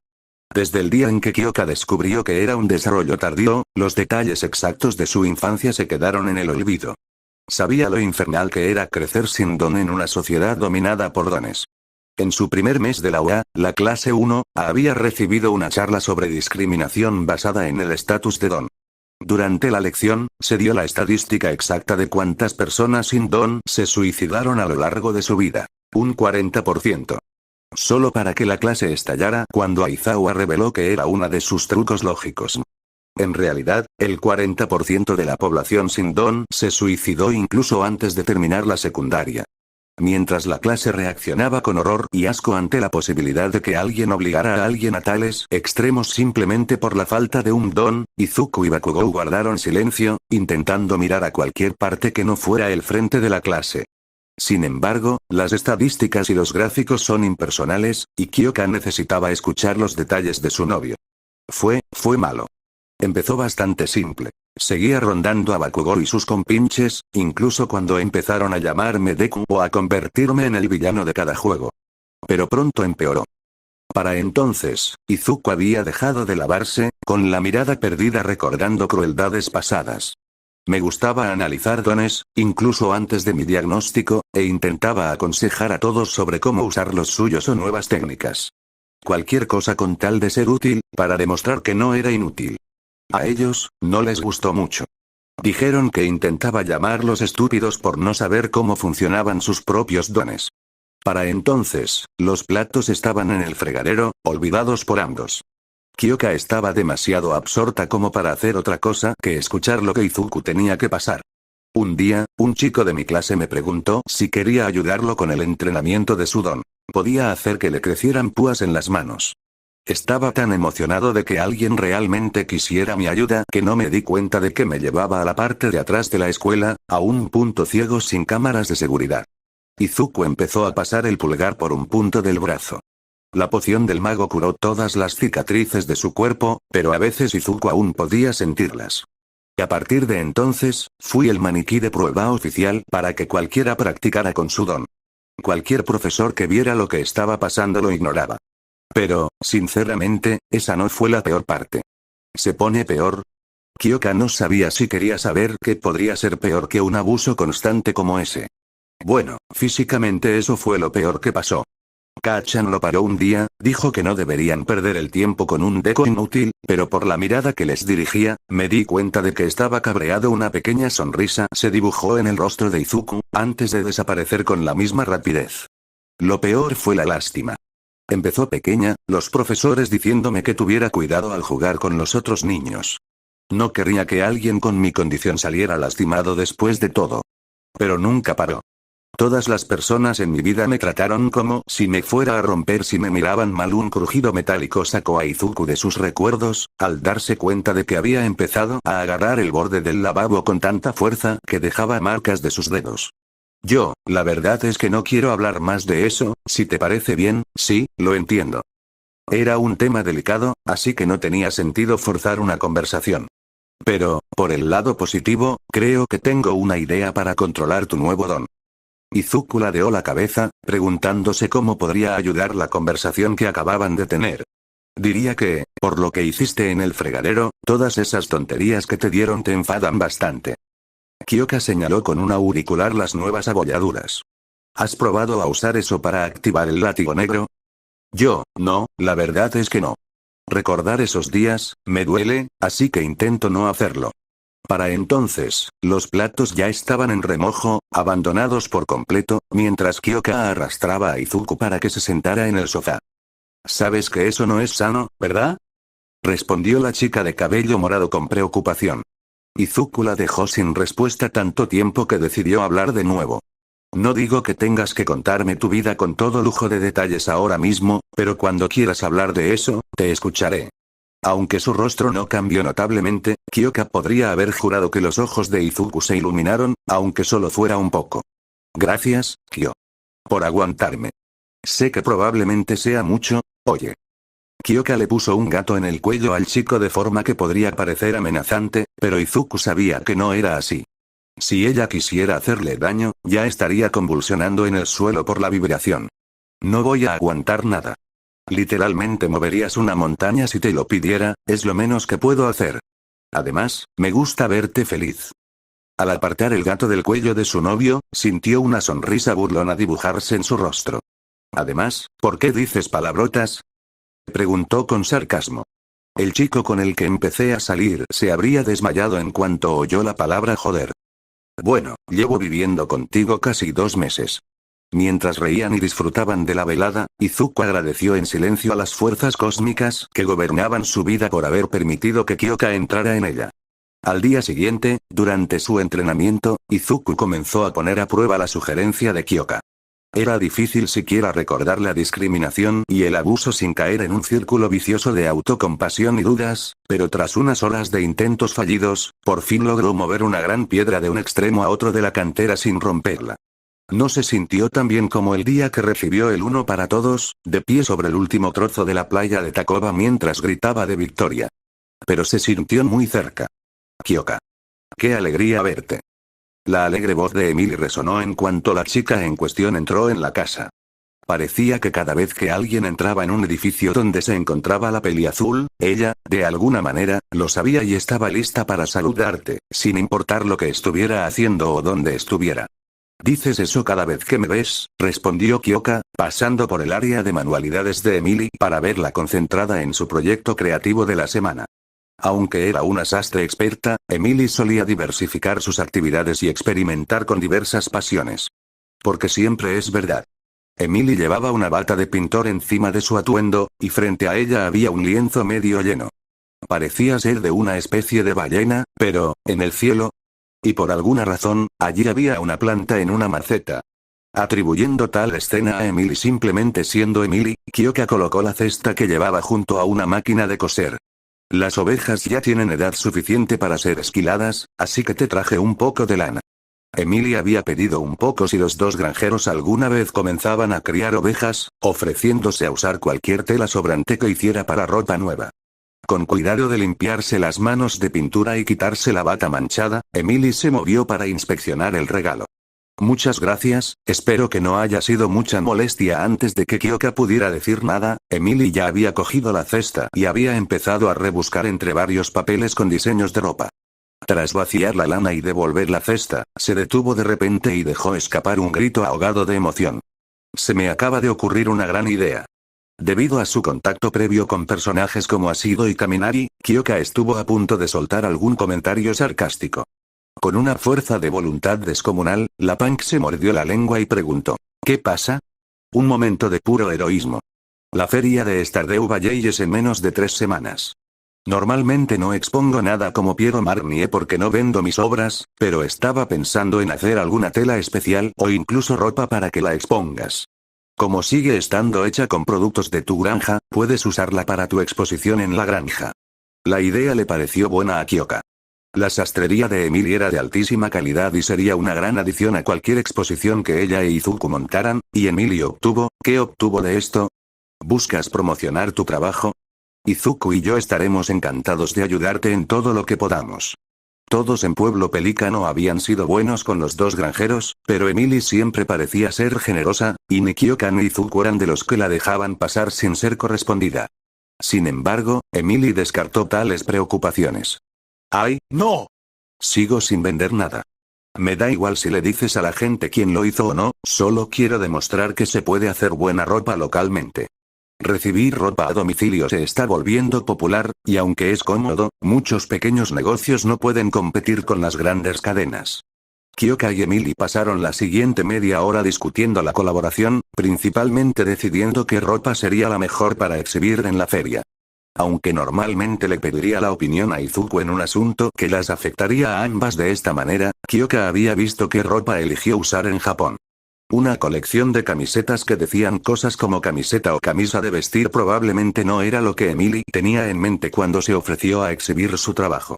Desde el día en que Kyoka descubrió que era un desarrollo tardío, los detalles exactos de su infancia se quedaron en el olvido. Sabía lo infernal que era crecer sin don en una sociedad dominada por dones. En su primer mes de la UA, la clase 1, había recibido una charla sobre discriminación basada en el estatus de don. Durante la lección, se dio la estadística exacta de cuántas personas sin don se suicidaron a lo largo de su vida. Un 40%. Solo para que la clase estallara cuando Aizawa reveló que era uno de sus trucos lógicos. En realidad, el 40% de la población sin don se suicidó incluso antes de terminar la secundaria. Mientras la clase reaccionaba con horror y asco ante la posibilidad de que alguien obligara a alguien a tales extremos simplemente por la falta de un don, Izuku y Bakugou guardaron silencio, intentando mirar a cualquier parte que no fuera el frente de la clase. Sin embargo, las estadísticas y los gráficos son impersonales, y Kyoka necesitaba escuchar los detalles de su novio. Fue malo. Empezó bastante simple. Seguía rondando a Bakugou y sus compinches, incluso cuando empezaron a llamarme Deku o a convertirme en el villano de cada juego. Pero pronto empeoró. Para entonces, Izuku había dejado de lavarse, con la mirada perdida recordando crueldades pasadas. Me gustaba analizar dones, incluso antes de mi diagnóstico, e intentaba aconsejar a todos sobre cómo usar los suyos o nuevas técnicas. Cualquier cosa con tal de ser útil, para demostrar que no era inútil. A ellos, no les gustó mucho. Dijeron que intentaba llamarlos estúpidos por no saber cómo funcionaban sus propios dones. Para entonces, los platos estaban en el fregadero, olvidados por ambos. Kyoka estaba demasiado absorta como para hacer otra cosa que escuchar lo que Izuku tenía que pasar. Un día, un chico de mi clase me preguntó si quería ayudarlo con el entrenamiento de su don. Podía hacer que le crecieran púas en las manos. Estaba tan emocionado de que alguien realmente quisiera mi ayuda que no me di cuenta de que me llevaba a la parte de atrás de la escuela, a un punto ciego sin cámaras de seguridad. Izuku empezó a pasar el pulgar por un punto del brazo. La poción del mago curó todas las cicatrices de su cuerpo, pero a veces Izuku aún podía sentirlas. Y a partir de entonces, fui el maniquí de prueba oficial para que cualquiera practicara con su don. Cualquier profesor que viera lo que estaba pasando lo ignoraba. Pero, sinceramente, esa no fue la peor parte. ¿Se pone peor? Kyoka no sabía si quería saber qué podría ser peor que un abuso constante como ese. Bueno, físicamente eso fue lo peor que pasó. Kachan lo paró un día, dijo que no deberían perder el tiempo con un Deku inútil, pero por la mirada que les dirigía, me di cuenta de que estaba cabreado. Una pequeña sonrisa se dibujó en el rostro de Izuku, antes de desaparecer con la misma rapidez. Lo peor fue la lástima. Empezó pequeña, los profesores diciéndome que tuviera cuidado al jugar con los otros niños. No querría que alguien con mi condición saliera lastimado después de todo. Pero nunca paró. Todas las personas en mi vida me trataron como si me fuera a romper si me miraban mal. Un crujido metálico sacó a Izuku de sus recuerdos, al darse cuenta de que había empezado a agarrar el borde del lavabo con tanta fuerza que dejaba marcas de sus dedos. La verdad es que no quiero hablar más de eso, si te parece bien. Sí, lo entiendo. Era un tema delicado, así que no tenía sentido forzar una conversación. Pero, por el lado positivo, creo que tengo una idea para controlar tu nuevo don. Izuku ladeó la cabeza, preguntándose cómo podría ayudar la conversación que acababan de tener. Diría que, por lo que hiciste en el fregadero, todas esas tonterías que te dieron te enfadan bastante. Kyoka señaló con un auricular las nuevas abolladuras. ¿Has probado a usar eso para activar el látigo negro? No, la verdad es que no. Recordar esos días, me duele, así que intento no hacerlo. Para entonces, los platos ya estaban en remojo, abandonados por completo, mientras Kyoka arrastraba a Izuku para que se sentara en el sofá. «Sabes que eso no es sano, ¿verdad?», respondió la chica de cabello morado con preocupación. Izuku la dejó sin respuesta tanto tiempo que decidió hablar de nuevo. «No digo que tengas que contarme tu vida con todo lujo de detalles ahora mismo, pero cuando quieras hablar de eso, te escucharé». Aunque su rostro no cambió notablemente, Kyoka podría haber jurado que los ojos de Izuku se iluminaron, aunque solo fuera un poco. «Gracias, Kyo. Por aguantarme. Sé que probablemente sea mucho, oye». Kyoka le puso un gato en el cuello al chico de forma que podría parecer amenazante, pero Izuku sabía que no era así. Si ella quisiera hacerle daño, ya estaría convulsionando en el suelo por la vibración. «No voy a aguantar nada. Literalmente moverías una montaña si te lo pidiera, es lo menos que puedo hacer. Además, me gusta verte feliz». Al apartar el gato del cuello de su novio, sintió una sonrisa burlona dibujarse en su rostro. «Además, ¿por qué dices palabrotas?», preguntó con sarcasmo. El chico con el que empecé a salir se habría desmayado en cuanto oyó la palabra joder. «Bueno, llevo viviendo contigo casi 2 meses». Mientras reían y disfrutaban de la velada, Izuku agradeció en silencio a las fuerzas cósmicas que gobernaban su vida por haber permitido que Kyoka entrara en ella. Al día siguiente, durante su entrenamiento, Izuku comenzó a poner a prueba la sugerencia de Kyoka. Era difícil siquiera recordar la discriminación y el abuso sin caer en un círculo vicioso de autocompasión y dudas, pero tras unas horas de intentos fallidos, por fin logró mover una gran piedra de un extremo a otro de la cantera sin romperla. No se sintió tan bien como el día que recibió el uno para todos, de pie sobre el último trozo de la playa de Takoba mientras gritaba de victoria. Pero se sintió muy cerca. «Kyoka. Qué alegría verte». La alegre voz de Emily resonó en cuanto la chica en cuestión entró en la casa. Parecía que cada vez que alguien entraba en un edificio donde se encontraba la peliazul, ella, de alguna manera, lo sabía y estaba lista para saludarte, sin importar lo que estuviera haciendo o dónde estuviera. «Dices eso cada vez que me ves», respondió Kyoka, pasando por el área de manualidades de Emily para verla concentrada en su proyecto creativo de la semana. Aunque era una sastre experta, Emily solía diversificar sus actividades y experimentar con diversas pasiones. Porque siempre es verdad. Emily llevaba una bata de pintor encima de su atuendo, y frente a ella había un lienzo medio lleno. Parecía ser de una especie de ballena, pero, en el cielo. Y por alguna razón, allí había una planta en una maceta. Atribuyendo tal escena a Emily simplemente siendo Emily, Kyoka colocó la cesta que llevaba junto a una máquina de coser. «Las ovejas ya tienen edad suficiente para ser esquiladas, así que te traje un poco de lana». Emily había pedido un poco si los dos granjeros alguna vez comenzaban a criar ovejas, ofreciéndose a usar cualquier tela sobrante que hiciera para ropa nueva. Con cuidado de limpiarse las manos de pintura y quitarse la bata manchada, Emily se movió para inspeccionar el regalo. «Muchas gracias, espero que no haya sido mucha molestia». Antes de que Kyoka pudiera decir nada, Emily ya había cogido la cesta y había empezado a rebuscar entre varios papeles con diseños de ropa. Tras vaciar la lana y devolver la cesta, se detuvo de repente y dejó escapar un grito ahogado de emoción. «Se me acaba de ocurrir una gran idea». Debido a su contacto previo con personajes como Ashido y Kaminari, Kyoka estuvo a punto de soltar algún comentario sarcástico. Con una fuerza de voluntad descomunal, la punk se mordió la lengua y preguntó: «¿Qué pasa?». Un momento de puro heroísmo. La feria de Stardew Valley es en menos de 3 semanas. Normalmente no expongo nada como Piero Marnie porque no vendo mis obras, pero estaba pensando en hacer alguna tela especial o incluso ropa para que la expongas. Como sigue estando hecha con productos de tu granja, puedes usarla para tu exposición en la granja. La idea le pareció buena a Kyoka. La sastrería de Emily era de altísima calidad y sería una gran adición a cualquier exposición que ella e Izuku montaran, y Emily obtuvo, ¿qué obtuvo de esto? ¿Buscas promocionar tu trabajo? Izuku y yo estaremos encantados de ayudarte en todo lo que podamos. Todos en Pueblo Pelícano habían sido buenos con los dos granjeros, pero Emily siempre parecía ser generosa, y ni Kyoka ni Izuku eran de los que la dejaban pasar sin ser correspondida. Sin embargo, Emily descartó tales preocupaciones. «¡Ay, no! Sigo sin vender nada. Me da igual si le dices a la gente quién lo hizo o no, solo quiero demostrar que se puede hacer buena ropa localmente. Recibir ropa a domicilio se está volviendo popular, y aunque es cómodo, muchos pequeños negocios no pueden competir con las grandes cadenas. Kyoka y Emily pasaron la siguiente media hora discutiendo la colaboración, principalmente decidiendo qué ropa sería la mejor para exhibir en la feria. Aunque normalmente le pediría la opinión a Izuku en un asunto que las afectaría a ambas de esta manera, Kyoka había visto qué ropa eligió usar en Japón. Una colección de camisetas que decían cosas como camiseta o camisa de vestir probablemente no era lo que Emily tenía en mente cuando se ofreció a exhibir su trabajo.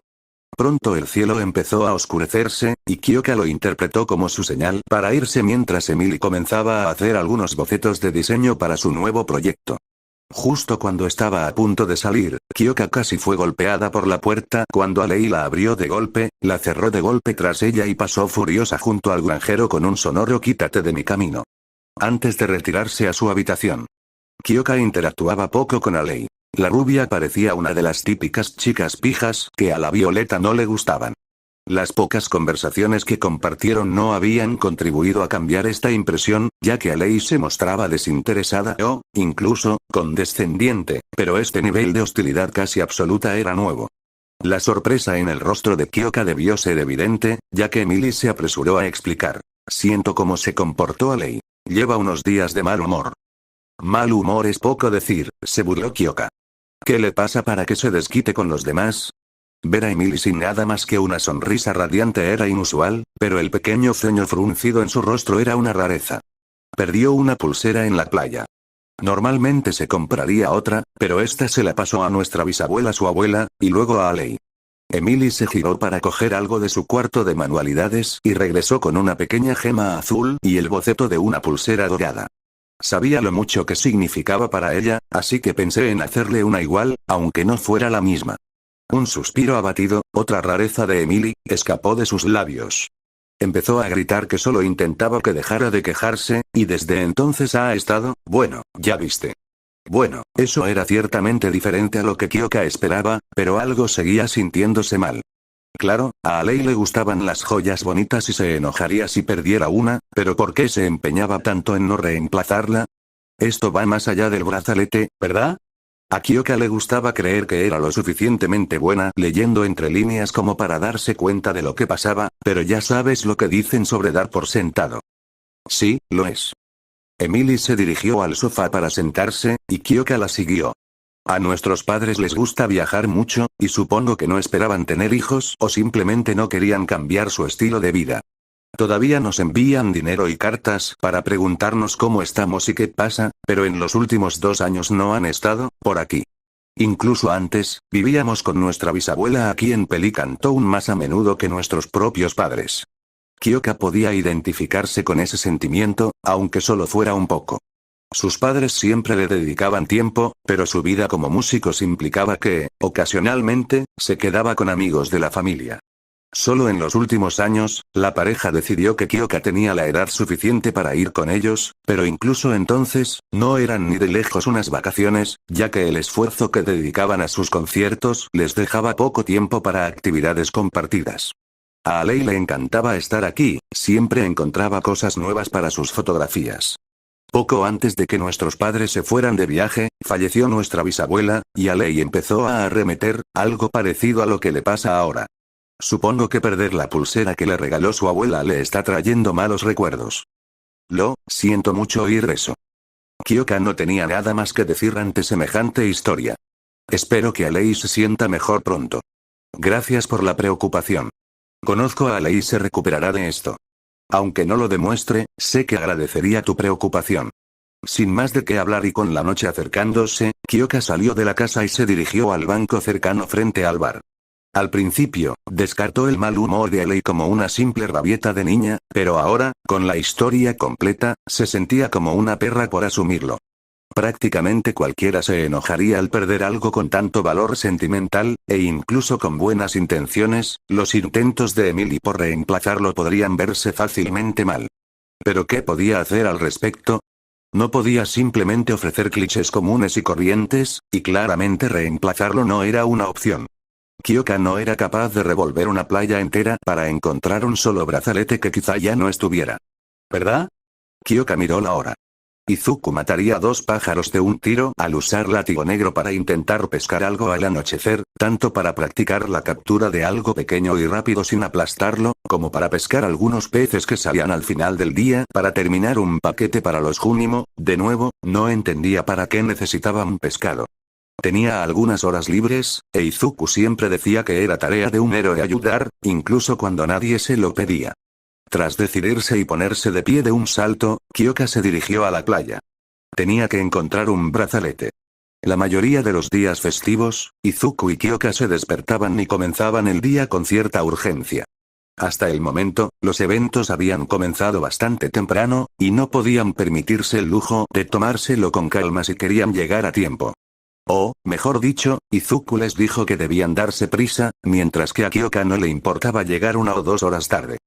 Pronto el cielo empezó a oscurecerse, y Kyoka lo interpretó como su señal para irse mientras Emily comenzaba a hacer algunos bocetos de diseño para su nuevo proyecto. Justo cuando estaba a punto de salir, Kyoka casi fue golpeada por la puerta cuando Alei la abrió de golpe, la cerró de golpe tras ella y pasó furiosa junto al granjero con un sonoro "quítate de mi camino", antes de retirarse a su habitación. Kyoka interactuaba poco con Alei. La rubia parecía una de las típicas chicas pijas que a la Violeta no le gustaban. Las pocas conversaciones que compartieron no habían contribuido a cambiar esta impresión, ya que Alei se mostraba desinteresada o, incluso, condescendiente, pero este nivel de hostilidad casi absoluta era nuevo. La sorpresa en el rostro de Kyoka debió ser evidente, ya que Emily se apresuró a explicar. Siento cómo se comportó Alei. Lleva unos días de mal humor. Mal humor es poco decir, se burló Kyoka. ¿Qué le pasa para que se desquite con los demás? Ver a Emily sin nada más que una sonrisa radiante era inusual, pero el pequeño ceño fruncido en su rostro era una rareza. Perdió una pulsera en la playa. Normalmente se compraría otra, pero esta se la pasó a nuestra bisabuela su abuela, y luego a Alei. Emily se giró para coger algo de su cuarto de manualidades y regresó con una pequeña gema azul y el boceto de una pulsera dorada. Sabía lo mucho que significaba para ella, así que pensé en hacerle una igual, aunque no fuera la misma. Un suspiro abatido, otra rareza de Emily, escapó de sus labios. Empezó a gritar que solo intentaba que dejara de quejarse, y desde entonces ha estado, bueno, ya viste. Bueno, eso era ciertamente diferente a lo que Kyoka esperaba, pero algo seguía sintiéndose mal. Claro, a Alei le gustaban las joyas bonitas y se enojaría si perdiera una, pero ¿por qué se empeñaba tanto en no reemplazarla? Esto va más allá del brazalete, ¿verdad? A Kyoka le gustaba creer que era lo suficientemente buena leyendo entre líneas como para darse cuenta de lo que pasaba, pero ya sabes lo que dicen sobre dar por sentado. Sí, lo es. Emily se dirigió al sofá para sentarse, y Kyoka la siguió. A nuestros padres les gusta viajar mucho, y supongo que no esperaban tener hijos o simplemente no querían cambiar su estilo de vida. Todavía nos envían dinero y cartas para preguntarnos cómo estamos y qué pasa, pero en los últimos 2 años no han estado por aquí. Incluso antes, vivíamos con nuestra bisabuela aquí en Pelican Town más a menudo que nuestros propios padres. Kyoka podía identificarse con ese sentimiento, aunque solo fuera un poco. Sus padres siempre le dedicaban tiempo, pero su vida como músicos implicaba que, ocasionalmente, se quedaba con amigos de la familia. Solo en los últimos años, la pareja decidió que Kyoka tenía la edad suficiente para ir con ellos, pero incluso entonces, no eran ni de lejos unas vacaciones, ya que el esfuerzo que dedicaban a sus conciertos les dejaba poco tiempo para actividades compartidas. A Alei le encantaba estar aquí, siempre encontraba cosas nuevas para sus fotografías. Poco antes de que nuestros padres se fueran de viaje, falleció nuestra bisabuela, y Alei empezó a arremeter, algo parecido a lo que le pasa ahora. Supongo que perder la pulsera que le regaló su abuela le está trayendo malos recuerdos. Lo siento mucho oír eso. Kyoka no tenía nada más que decir ante semejante historia. Espero que Alei se sienta mejor pronto. Gracias por la preocupación. Conozco a Alei y se recuperará de esto. Aunque no lo demuestre, sé que agradecería tu preocupación. Sin más de qué hablar y con la noche acercándose, Kyoka salió de la casa y se dirigió al banco cercano frente al bar. Al principio, descartó el mal humor de Alei como una simple rabieta de niña, pero ahora, con la historia completa, se sentía como una perra por asumirlo. Prácticamente cualquiera se enojaría al perder algo con tanto valor sentimental, e incluso con buenas intenciones, los intentos de Emily por reemplazarlo podrían verse fácilmente mal. ¿Pero qué podía hacer al respecto? No podía simplemente ofrecer clichés comunes y corrientes, y claramente reemplazarlo no era una opción. Kyoka no era capaz de revolver una playa entera para encontrar un solo brazalete que quizá ya no estuviera. ¿Verdad? Kyoka miró la hora. Izuku mataría a 2 pájaros de un tiro al usar látigo negro para intentar pescar algo al anochecer, tanto para practicar la captura de algo pequeño y rápido sin aplastarlo, como para pescar algunos peces que salían al final del día para terminar un paquete para los Junimo. De nuevo, no entendía para qué necesitaba un pescado. Tenía algunas horas libres, e Izuku siempre decía que era tarea de un héroe ayudar, incluso cuando nadie se lo pedía. Tras decidirse y ponerse de pie de un salto, Kyoka se dirigió a la playa. Tenía que encontrar un brazalete. La mayoría de los días festivos, Izuku y Kyoka se despertaban y comenzaban el día con cierta urgencia. Hasta el momento, los eventos habían comenzado bastante temprano, y no podían permitirse el lujo de tomárselo con calma si querían llegar a tiempo. O, mejor dicho, Izuku les dijo que debían darse prisa, mientras que a Kyoka no le importaba llegar 1 o 2 horas tarde.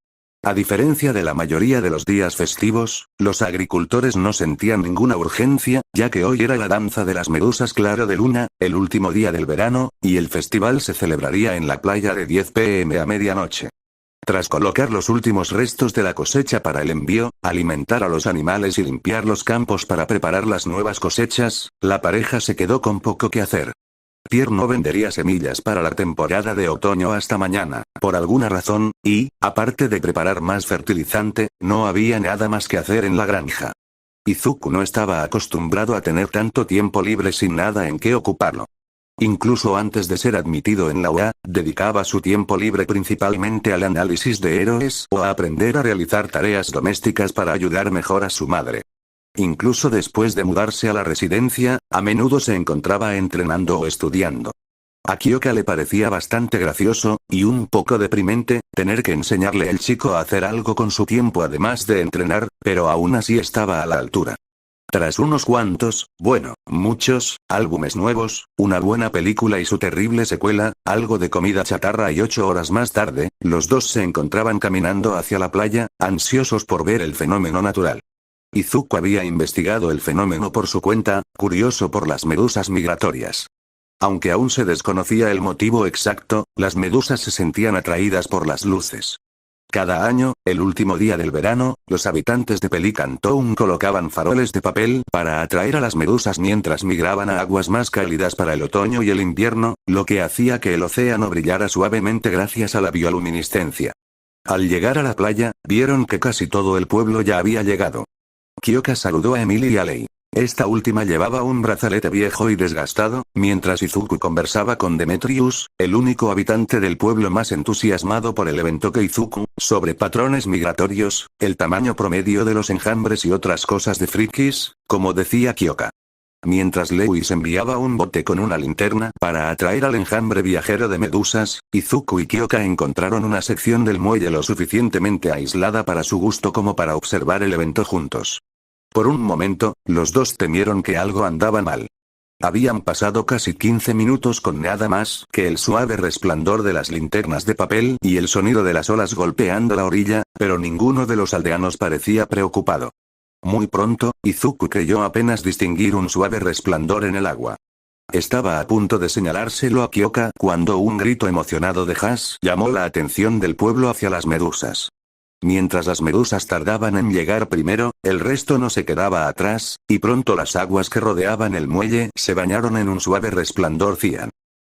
A diferencia de la mayoría de los días festivos, los agricultores no sentían ninguna urgencia, ya que hoy era la danza de las medusas claro de luna, el último día del verano, y el festival se celebraría en la playa de 10 p.m. a medianoche. Tras colocar los últimos restos de la cosecha para el envío, alimentar a los animales y limpiar los campos para preparar las nuevas cosechas, la pareja se quedó con poco que hacer. Pierre no vendería semillas para la temporada de otoño hasta mañana, por alguna razón, y, aparte de preparar más fertilizante, no había nada más que hacer en la granja. Izuku no estaba acostumbrado a tener tanto tiempo libre sin nada en qué ocuparlo. Incluso antes de ser admitido en la UA, dedicaba su tiempo libre principalmente al análisis de héroes o a aprender a realizar tareas domésticas para ayudar mejor a su madre. Incluso después de mudarse a la residencia, a menudo se encontraba entrenando o estudiando. A Kyoka le parecía bastante gracioso, y un poco deprimente, tener que enseñarle al chico a hacer algo con su tiempo además de entrenar, pero aún así estaba a la altura. Tras unos cuantos, muchos, álbumes nuevos, una buena película y su terrible secuela, algo de comida chatarra y 8 horas más tarde, los dos se encontraban caminando hacia la playa, ansiosos por ver el fenómeno natural. Izuku había investigado el fenómeno por su cuenta, curioso por las medusas migratorias. Aunque aún se desconocía el motivo exacto, las medusas se sentían atraídas por las luces. Cada año, el último día del verano, los habitantes de Pelican Town colocaban faroles de papel para atraer a las medusas mientras migraban a aguas más cálidas para el otoño y el invierno, lo que hacía que el océano brillara suavemente gracias a la bioluminiscencia. Al llegar a la playa, vieron que casi todo el pueblo ya había llegado. Kyoka saludó a Emily y a Lei. Esta última llevaba un brazalete viejo y desgastado, mientras Izuku conversaba con Demetrius, el único habitante del pueblo más entusiasmado por el evento que Izuku, sobre patrones migratorios, el tamaño promedio de los enjambres y otras cosas de frikis, como decía Kyoka. Mientras Lewis enviaba un bote con una linterna para atraer al enjambre viajero de medusas, Izuku y Kyoka encontraron una sección del muelle lo suficientemente aislada para su gusto como para observar el evento juntos. Por un momento, los dos temieron que algo andaba mal. Habían pasado casi 15 minutos con nada más que el suave resplandor de las linternas de papel y el sonido de las olas golpeando la orilla, pero ninguno de los aldeanos parecía preocupado. Muy pronto, Izuku creyó apenas distinguir un suave resplandor en el agua. Estaba a punto de señalárselo a Kyoka cuando un grito emocionado de Hash llamó la atención del pueblo hacia las medusas. Mientras las medusas tardaban en llegar primero, el resto no se quedaba atrás, y pronto las aguas que rodeaban el muelle se bañaron en un suave resplandor cian.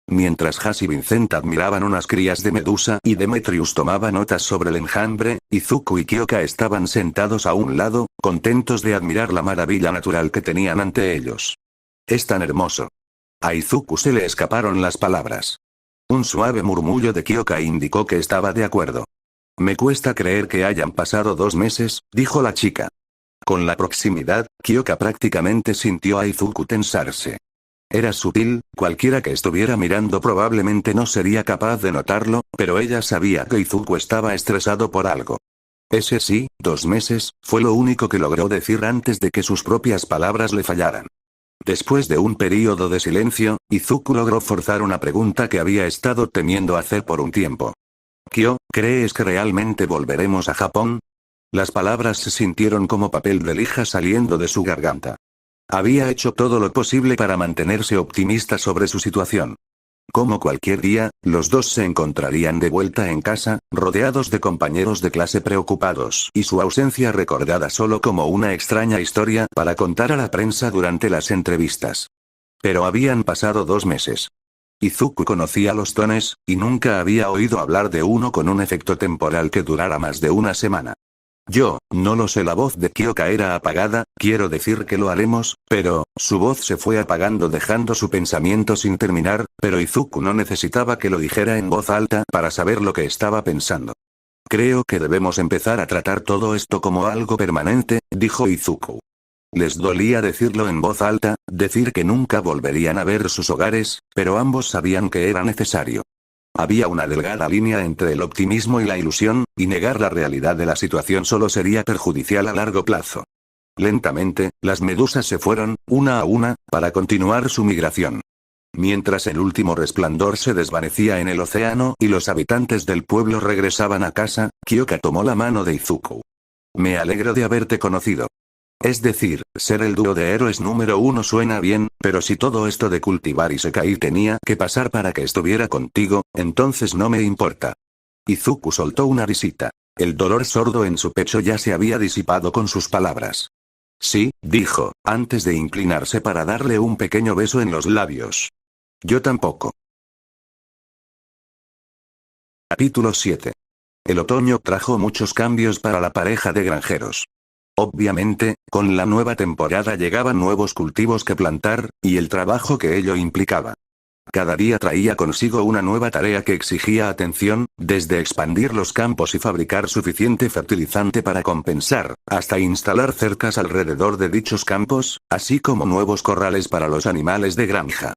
Mientras Hash y Vincent admiraban unas crías de medusa y Demetrius tomaba notas sobre el enjambre, Izuku y Kyoka estaban sentados a un lado, contentos de admirar la maravilla natural que tenían ante ellos. «Es tan hermoso». A Izuku se le escaparon las palabras. Un suave murmullo de Kyoka indicó que estaba de acuerdo. «Me cuesta creer que hayan pasado 2 meses», dijo la chica. Con la proximidad, Kyoka prácticamente sintió a Izuku tensarse. Era sutil, cualquiera que estuviera mirando probablemente no sería capaz de notarlo, pero ella sabía que Izuku estaba estresado por algo. Ese sí, 2 meses, fue lo único que logró decir antes de que sus propias palabras le fallaran. Después de un período de silencio, Izuku logró forzar una pregunta que había estado temiendo hacer por un tiempo. «Kyo, ¿crees que realmente volveremos a Japón?» Las palabras se sintieron como papel de lija saliendo de su garganta. Había hecho todo lo posible para mantenerse optimista sobre su situación. Como cualquier día, los dos se encontrarían de vuelta en casa, rodeados de compañeros de clase preocupados y su ausencia recordada solo como una extraña historia para contar a la prensa durante las entrevistas. Pero habían pasado 2 meses. Izuku conocía los tones, y nunca había oído hablar de uno con un efecto temporal que durara más de una semana. Yo, no lo sé, la voz de Kyoka era apagada, quiero decir que lo haremos, pero, su voz se fue apagando dejando su pensamiento sin terminar, pero Izuku no necesitaba que lo dijera en voz alta para saber lo que estaba pensando. Creo que debemos empezar a tratar todo esto como algo permanente, dijo Izuku. Les dolía decirlo en voz alta, decir que nunca volverían a ver sus hogares, pero ambos sabían que era necesario. Había una delgada línea entre el optimismo y la ilusión, y negar la realidad de la situación solo sería perjudicial a largo plazo. Lentamente, las medusas se fueron, una a una, para continuar su migración. Mientras el último resplandor se desvanecía en el océano y los habitantes del pueblo regresaban a casa, Kyoka tomó la mano de Izuku. Me alegro de haberte conocido. Es decir, ser el dúo de héroes número 1 suena bien, pero si todo esto de cultivar Isekai tenía que pasar para que estuviera contigo, entonces no me importa. Izuku soltó una risita. El dolor sordo en su pecho ya se había disipado con sus palabras. Sí, dijo, antes de inclinarse para darle un pequeño beso en los labios. Yo tampoco. Capítulo 7. El otoño trajo muchos cambios para la pareja de granjeros. Obviamente, con la nueva temporada llegaban nuevos cultivos que plantar, y el trabajo que ello implicaba. Cada día traía consigo una nueva tarea que exigía atención, desde expandir los campos y fabricar suficiente fertilizante para compensar, hasta instalar cercas alrededor de dichos campos, así como nuevos corrales para los animales de granja.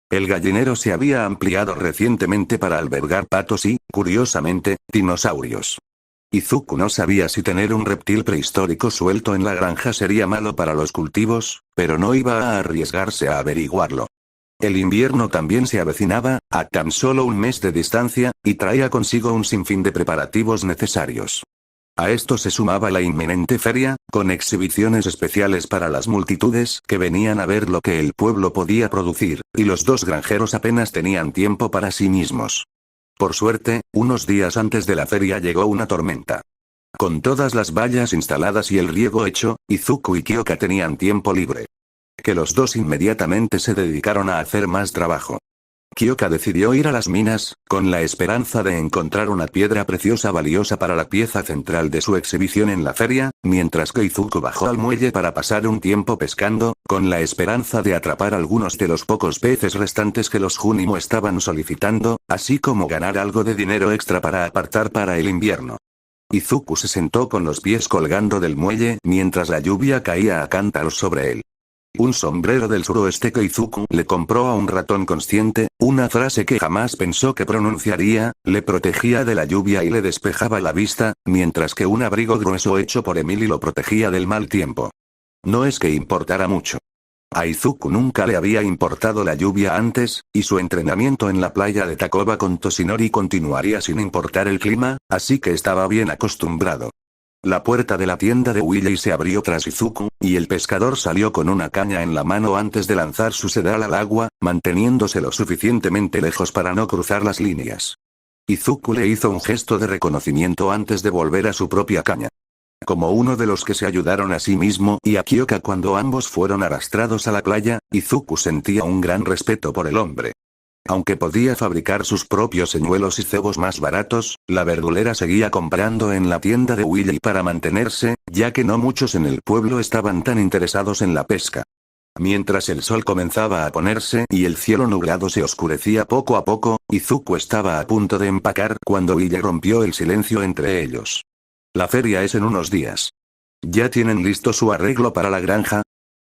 El gallinero se había ampliado recientemente para albergar patos y, curiosamente, dinosaurios. Izuku no sabía si tener un reptil prehistórico suelto en la granja sería malo para los cultivos, pero no iba a arriesgarse a averiguarlo. El invierno también se avecinaba, a tan solo un mes de distancia, y traía consigo un sinfín de preparativos necesarios. A esto se sumaba la inminente feria, con exhibiciones especiales para las multitudes que venían a ver lo que el pueblo podía producir, y los dos granjeros apenas tenían tiempo para sí mismos. Por suerte, unos días antes de la feria llegó una tormenta. Con todas las vallas instaladas y el riego hecho, Izuku y Kyoka tenían tiempo libre. Que los dos inmediatamente se dedicaron a hacer más trabajo. Kyoka decidió ir a las minas, con la esperanza de encontrar una piedra preciosa valiosa para la pieza central de su exhibición en la feria, mientras que Izuku bajó al muelle para pasar un tiempo pescando, con la esperanza de atrapar algunos de los pocos peces restantes que los Junimo estaban solicitando, así como ganar algo de dinero extra para apartar para el invierno. Izuku se sentó con los pies colgando del muelle mientras la lluvia caía a cántaros sobre él. Un sombrero del suroeste que Izuku le compró a un ratón consciente, una frase que jamás pensó que pronunciaría, le protegía de la lluvia y le despejaba la vista, mientras que un abrigo grueso hecho por Emily lo protegía del mal tiempo. No es que importara mucho. A Izuku nunca le había importado la lluvia antes, y su entrenamiento en la playa de Takoba con Toshinori continuaría sin importar el clima, así que estaba bien acostumbrado. La puerta de la tienda de Willy se abrió tras Izuku, y el pescador salió con una caña en la mano antes de lanzar su sedal al agua, manteniéndose lo suficientemente lejos para no cruzar las líneas. Izuku le hizo un gesto de reconocimiento antes de volver a su propia caña. Como uno de los que se ayudaron a sí mismo y a Kyoka cuando ambos fueron arrastrados a la playa, Izuku sentía un gran respeto por el hombre. Aunque podía fabricar sus propios señuelos y cebos más baratos, la verdulera seguía comprando en la tienda de Willy para mantenerse, ya que no muchos en el pueblo estaban tan interesados en la pesca. Mientras el sol comenzaba a ponerse y el cielo nublado se oscurecía poco a poco, Izuku estaba a punto de empacar cuando Willy rompió el silencio entre ellos. La feria es en unos días. ¿Ya tienen listo su arreglo para la granja?,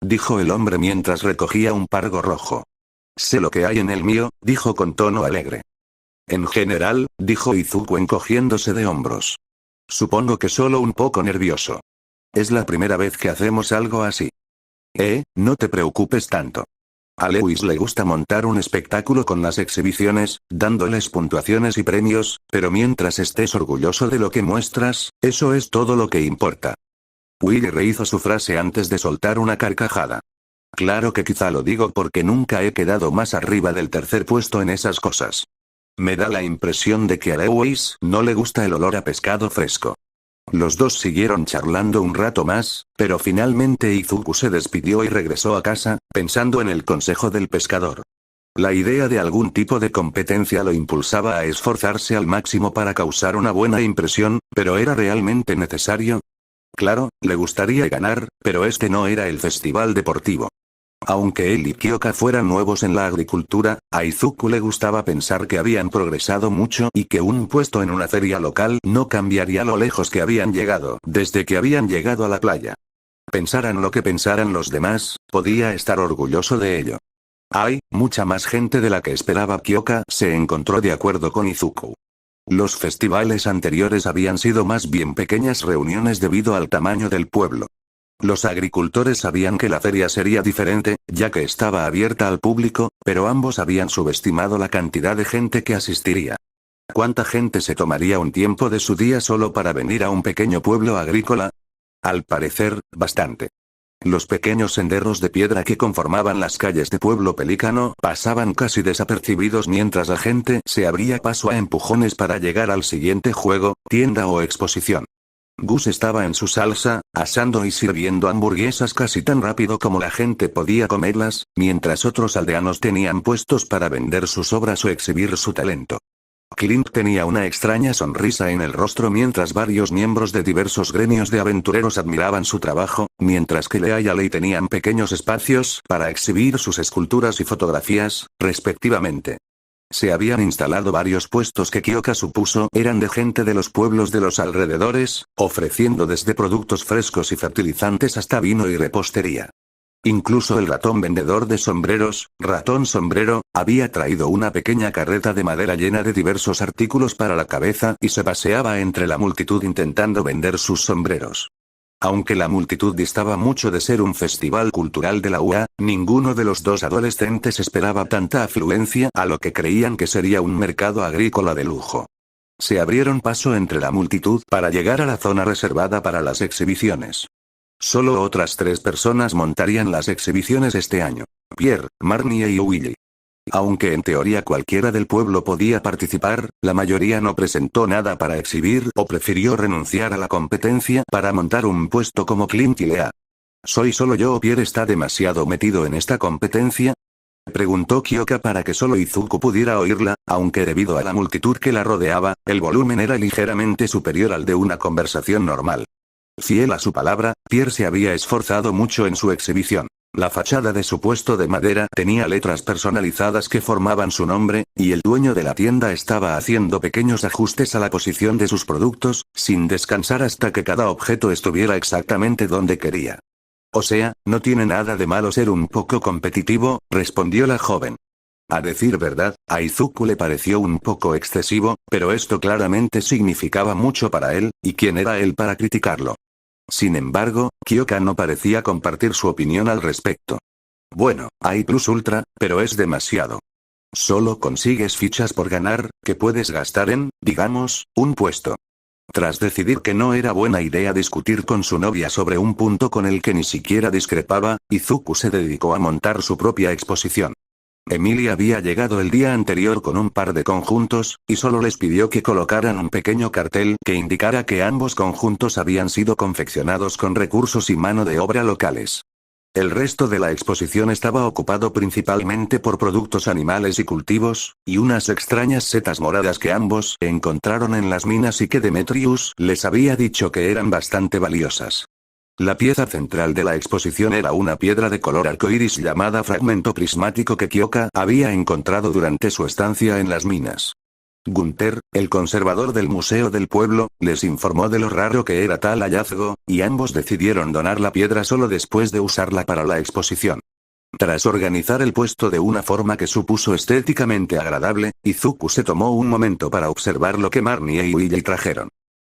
dijo el hombre mientras recogía un pargo rojo. Sé lo que hay en el mío, dijo con tono alegre. En general, dijo Izuku encogiéndose de hombros. Supongo que solo un poco nervioso. Es la primera vez que hacemos algo así. No te preocupes tanto. A Lewis le gusta montar un espectáculo con las exhibiciones, dándoles puntuaciones y premios, pero mientras estés orgulloso de lo que muestras, eso es todo lo que importa. Willy rehizo su frase antes de soltar una carcajada. Claro que quizá lo digo porque nunca he quedado más arriba del tercer puesto en esas cosas. Me da la impresión de que a Lewis no le gusta el olor a pescado fresco. Los dos siguieron charlando un rato más, pero finalmente Izuku se despidió y regresó a casa, pensando en el consejo del pescador. La idea de algún tipo de competencia lo impulsaba a esforzarse al máximo para causar una buena impresión, pero ¿era realmente necesario? Claro, le gustaría ganar, pero este no era el festival deportivo. Aunque él y Kyoka fueran nuevos en la agricultura, a Izuku le gustaba pensar que habían progresado mucho y que un puesto en una feria local no cambiaría lo lejos que habían llegado desde que habían llegado a la playa. Pensaran lo que pensaran los demás, podía estar orgulloso de ello. Hay mucha más gente de la que esperaba. Kyoka se encontró de acuerdo con Izuku. Los festivales anteriores habían sido más bien pequeñas reuniones debido al tamaño del pueblo. Los agricultores sabían que la feria sería diferente, ya que estaba abierta al público, pero ambos habían subestimado la cantidad de gente que asistiría. ¿Cuánta gente se tomaría un tiempo de su día solo para venir a un pequeño pueblo agrícola? Al parecer, bastante. Los pequeños senderos de piedra que conformaban las calles de Pueblo Pelícano pasaban casi desapercibidos mientras la gente se abría paso a empujones para llegar al siguiente juego, tienda o exposición. Gus estaba en su salsa, asando y sirviendo hamburguesas casi tan rápido como la gente podía comerlas, mientras otros aldeanos tenían puestos para vender sus obras o exhibir su talento. Clint tenía una extraña sonrisa en el rostro mientras varios miembros de diversos gremios de aventureros admiraban su trabajo, mientras que Lea y Alei tenían pequeños espacios para exhibir sus esculturas y fotografías, respectivamente. Se habían instalado varios puestos que Kyoka supuso eran de gente de los pueblos de los alrededores, ofreciendo desde productos frescos y fertilizantes hasta vino y repostería. Incluso el ratón vendedor de sombreros, Ratón Sombrero, había traído una pequeña carreta de madera llena de diversos artículos para la cabeza y se paseaba entre la multitud intentando vender sus sombreros. Aunque la multitud distaba mucho de ser un festival cultural de la UA, ninguno de los dos adolescentes esperaba tanta afluencia a lo que creían que sería un mercado agrícola de lujo. Se abrieron paso entre la multitud para llegar a la zona reservada para las exhibiciones. Solo otras 3 personas montarían las exhibiciones este año: Pierre, Marnie y Willy. Aunque en teoría cualquiera del pueblo podía participar, la mayoría no presentó nada para exhibir o prefirió renunciar a la competencia para montar un puesto como Clint y Lea. ¿Soy solo yo o Pierre está demasiado metido en esta competencia?, preguntó Kyoka para que solo Izuku pudiera oírla, aunque debido a la multitud que la rodeaba, el volumen era ligeramente superior al de una conversación normal. Fiel a su palabra, Pierre se había esforzado mucho en su exhibición. La fachada de su puesto de madera tenía letras personalizadas que formaban su nombre, y el dueño de la tienda estaba haciendo pequeños ajustes a la posición de sus productos, sin descansar hasta que cada objeto estuviera exactamente donde quería. O sea, no tiene nada de malo ser un poco competitivo, respondió la joven. A decir verdad, a Izuku le pareció un poco excesivo, pero esto claramente significaba mucho para él, y quién era él para criticarlo. Sin embargo, Kyoka no parecía compartir su opinión al respecto. Bueno, hay Plus Ultra, pero es demasiado. Solo consigues fichas por ganar, que puedes gastar en, digamos, un puesto. Tras decidir que no era buena idea discutir con su novia sobre un punto con el que ni siquiera discrepaba, Izuku se dedicó a montar su propia exposición. Emilia había llegado el día anterior con un par de conjuntos, y solo les pidió que colocaran un pequeño cartel que indicara que ambos conjuntos habían sido confeccionados con recursos y mano de obra locales. El resto de la exposición estaba ocupado principalmente por productos animales y cultivos, y unas extrañas setas moradas que ambos encontraron en las minas y que Demetrius les había dicho que eran bastante valiosas. La pieza central de la exposición era una piedra de color arcoíris llamada fragmento prismático que Kyoka había encontrado durante su estancia en las minas. Gunther, el conservador del museo del pueblo, les informó de lo raro que era tal hallazgo, y ambos decidieron donar la piedra solo después de usarla para la exposición. Tras organizar el puesto de una forma que supuso estéticamente agradable, Izuku se tomó un momento para observar lo que Marnie y Willy trajeron.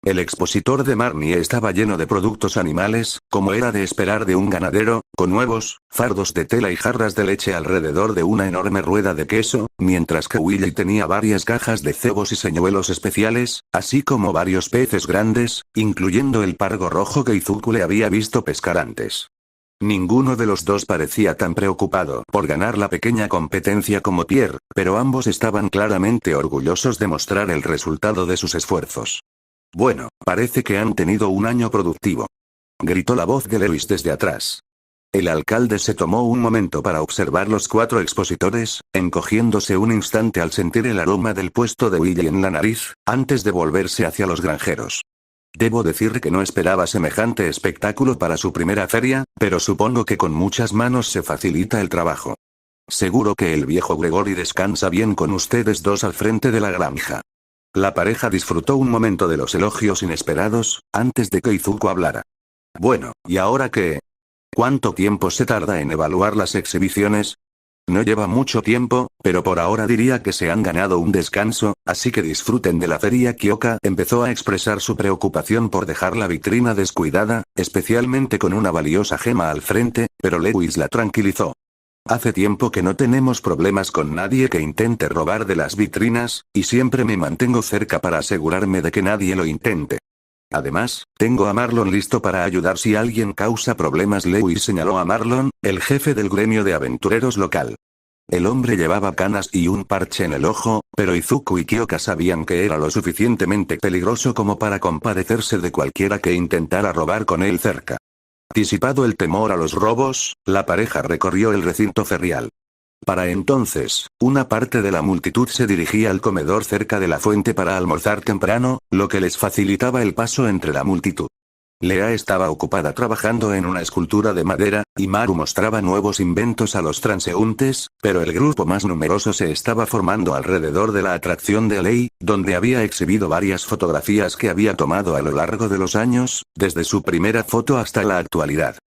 El expositor de Marnie estaba lleno de productos animales, como era de esperar de un ganadero, con huevos, fardos de tela y jarras de leche alrededor de una enorme rueda de queso, mientras que Willy tenía varias cajas de cebos y señuelos especiales, así como varios peces grandes, incluyendo el pargo rojo que Izuku le había visto pescar antes. Ninguno de los dos parecía tan preocupado por ganar la pequeña competencia como Pierre, pero ambos estaban claramente orgullosos de mostrar el resultado de sus esfuerzos. Bueno, parece que han tenido un año productivo. Gritó la voz de Lewis desde atrás. El alcalde se tomó un momento para observar los 4 expositores, encogiéndose un instante al sentir el aroma del puesto de Willy en la nariz, antes de volverse hacia los granjeros. Debo decir que no esperaba semejante espectáculo para su primera feria, pero supongo que con muchas manos se facilita el trabajo. Seguro que el viejo Gregory descansa bien con ustedes dos al frente de la granja. La pareja disfrutó un momento de los elogios inesperados, antes de que Izuku hablara. Bueno, ¿y ahora qué? ¿Cuánto tiempo se tarda en evaluar las exhibiciones? No lleva mucho tiempo, pero por ahora diría que se han ganado un descanso, así que disfruten de la feria. Kyoka empezó a expresar su preocupación por dejar la vitrina descuidada, especialmente con una valiosa gema al frente, pero Lewis la tranquilizó. Hace tiempo que no tenemos problemas con nadie que intente robar de las vitrinas, y siempre me mantengo cerca para asegurarme de que nadie lo intente. Además, tengo a Marlon listo para ayudar si alguien causa problemas. Lewis señaló a Marlon, el jefe del gremio de aventureros local. El hombre llevaba canas y un parche en el ojo, pero Izuku y Kyoka sabían que era lo suficientemente peligroso como para compadecerse de cualquiera que intentara robar con él cerca. Disipado el temor a los robos, la pareja recorrió el recinto ferial. Para entonces, una parte de la multitud se dirigía al comedor cerca de la fuente para almorzar temprano, lo que les facilitaba el paso entre la multitud. Lea estaba ocupada trabajando en una escultura de madera, y Maru mostraba nuevos inventos a los transeúntes, pero el grupo más numeroso se estaba formando alrededor de la atracción de Lei, donde había exhibido varias fotografías que había tomado a lo largo de los años, desde su primera foto hasta la actualidad.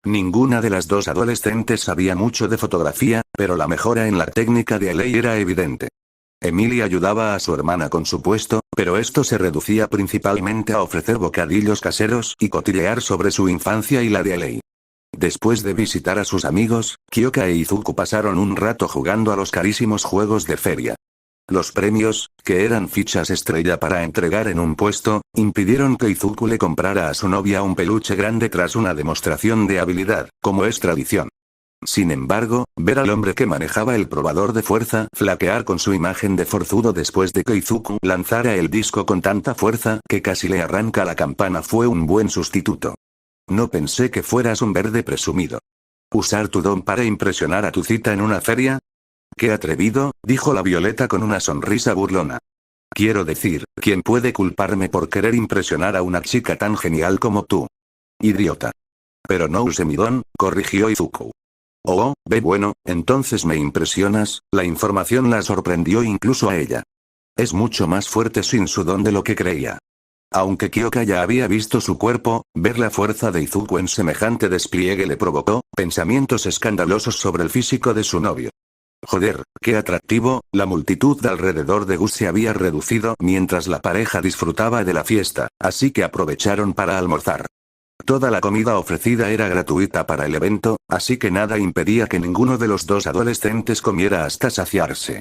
Ninguna de las dos adolescentes sabía mucho de fotografía, pero la mejora en la técnica de Lei era evidente. Emily ayudaba a su hermana con su puesto, pero esto se reducía principalmente a ofrecer bocadillos caseros y cotillear sobre su infancia y la de Lei. Después de visitar a sus amigos, Kyoka e Izuku pasaron un rato jugando a los carísimos juegos de feria. Los premios, que eran fichas estrella para entregar en un puesto, impidieron que Izuku le comprara a su novia un peluche grande tras una demostración de habilidad, como es tradición. Sin embargo, ver al hombre que manejaba el probador de fuerza flaquear con su imagen de forzudo después de que Izuku lanzara el disco con tanta fuerza que casi le arranca la campana fue un buen sustituto. No pensé que fueras un verde presumido. ¿Usar tu don para impresionar a tu cita en una feria? ¡Qué atrevido!, dijo la Violeta con una sonrisa burlona. Quiero decir, ¿quién puede culparme por querer impresionar a una chica tan genial como tú? Idiota. Pero no use mi don, corrigió Izuku. Oh, bueno, entonces me impresionas. La información la sorprendió incluso a ella. Es mucho más fuerte sin su don de lo que creía. Aunque Kyoka ya había visto su cuerpo, ver la fuerza de Izuku en semejante despliegue le provocó pensamientos escandalosos sobre el físico de su novio. Joder, qué atractivo. La multitud de alrededor de Gus se había reducido mientras la pareja disfrutaba de la fiesta, así que aprovecharon para almorzar. Toda la comida ofrecida era gratuita para el evento, así que nada impedía que ninguno de los dos adolescentes comiera hasta saciarse.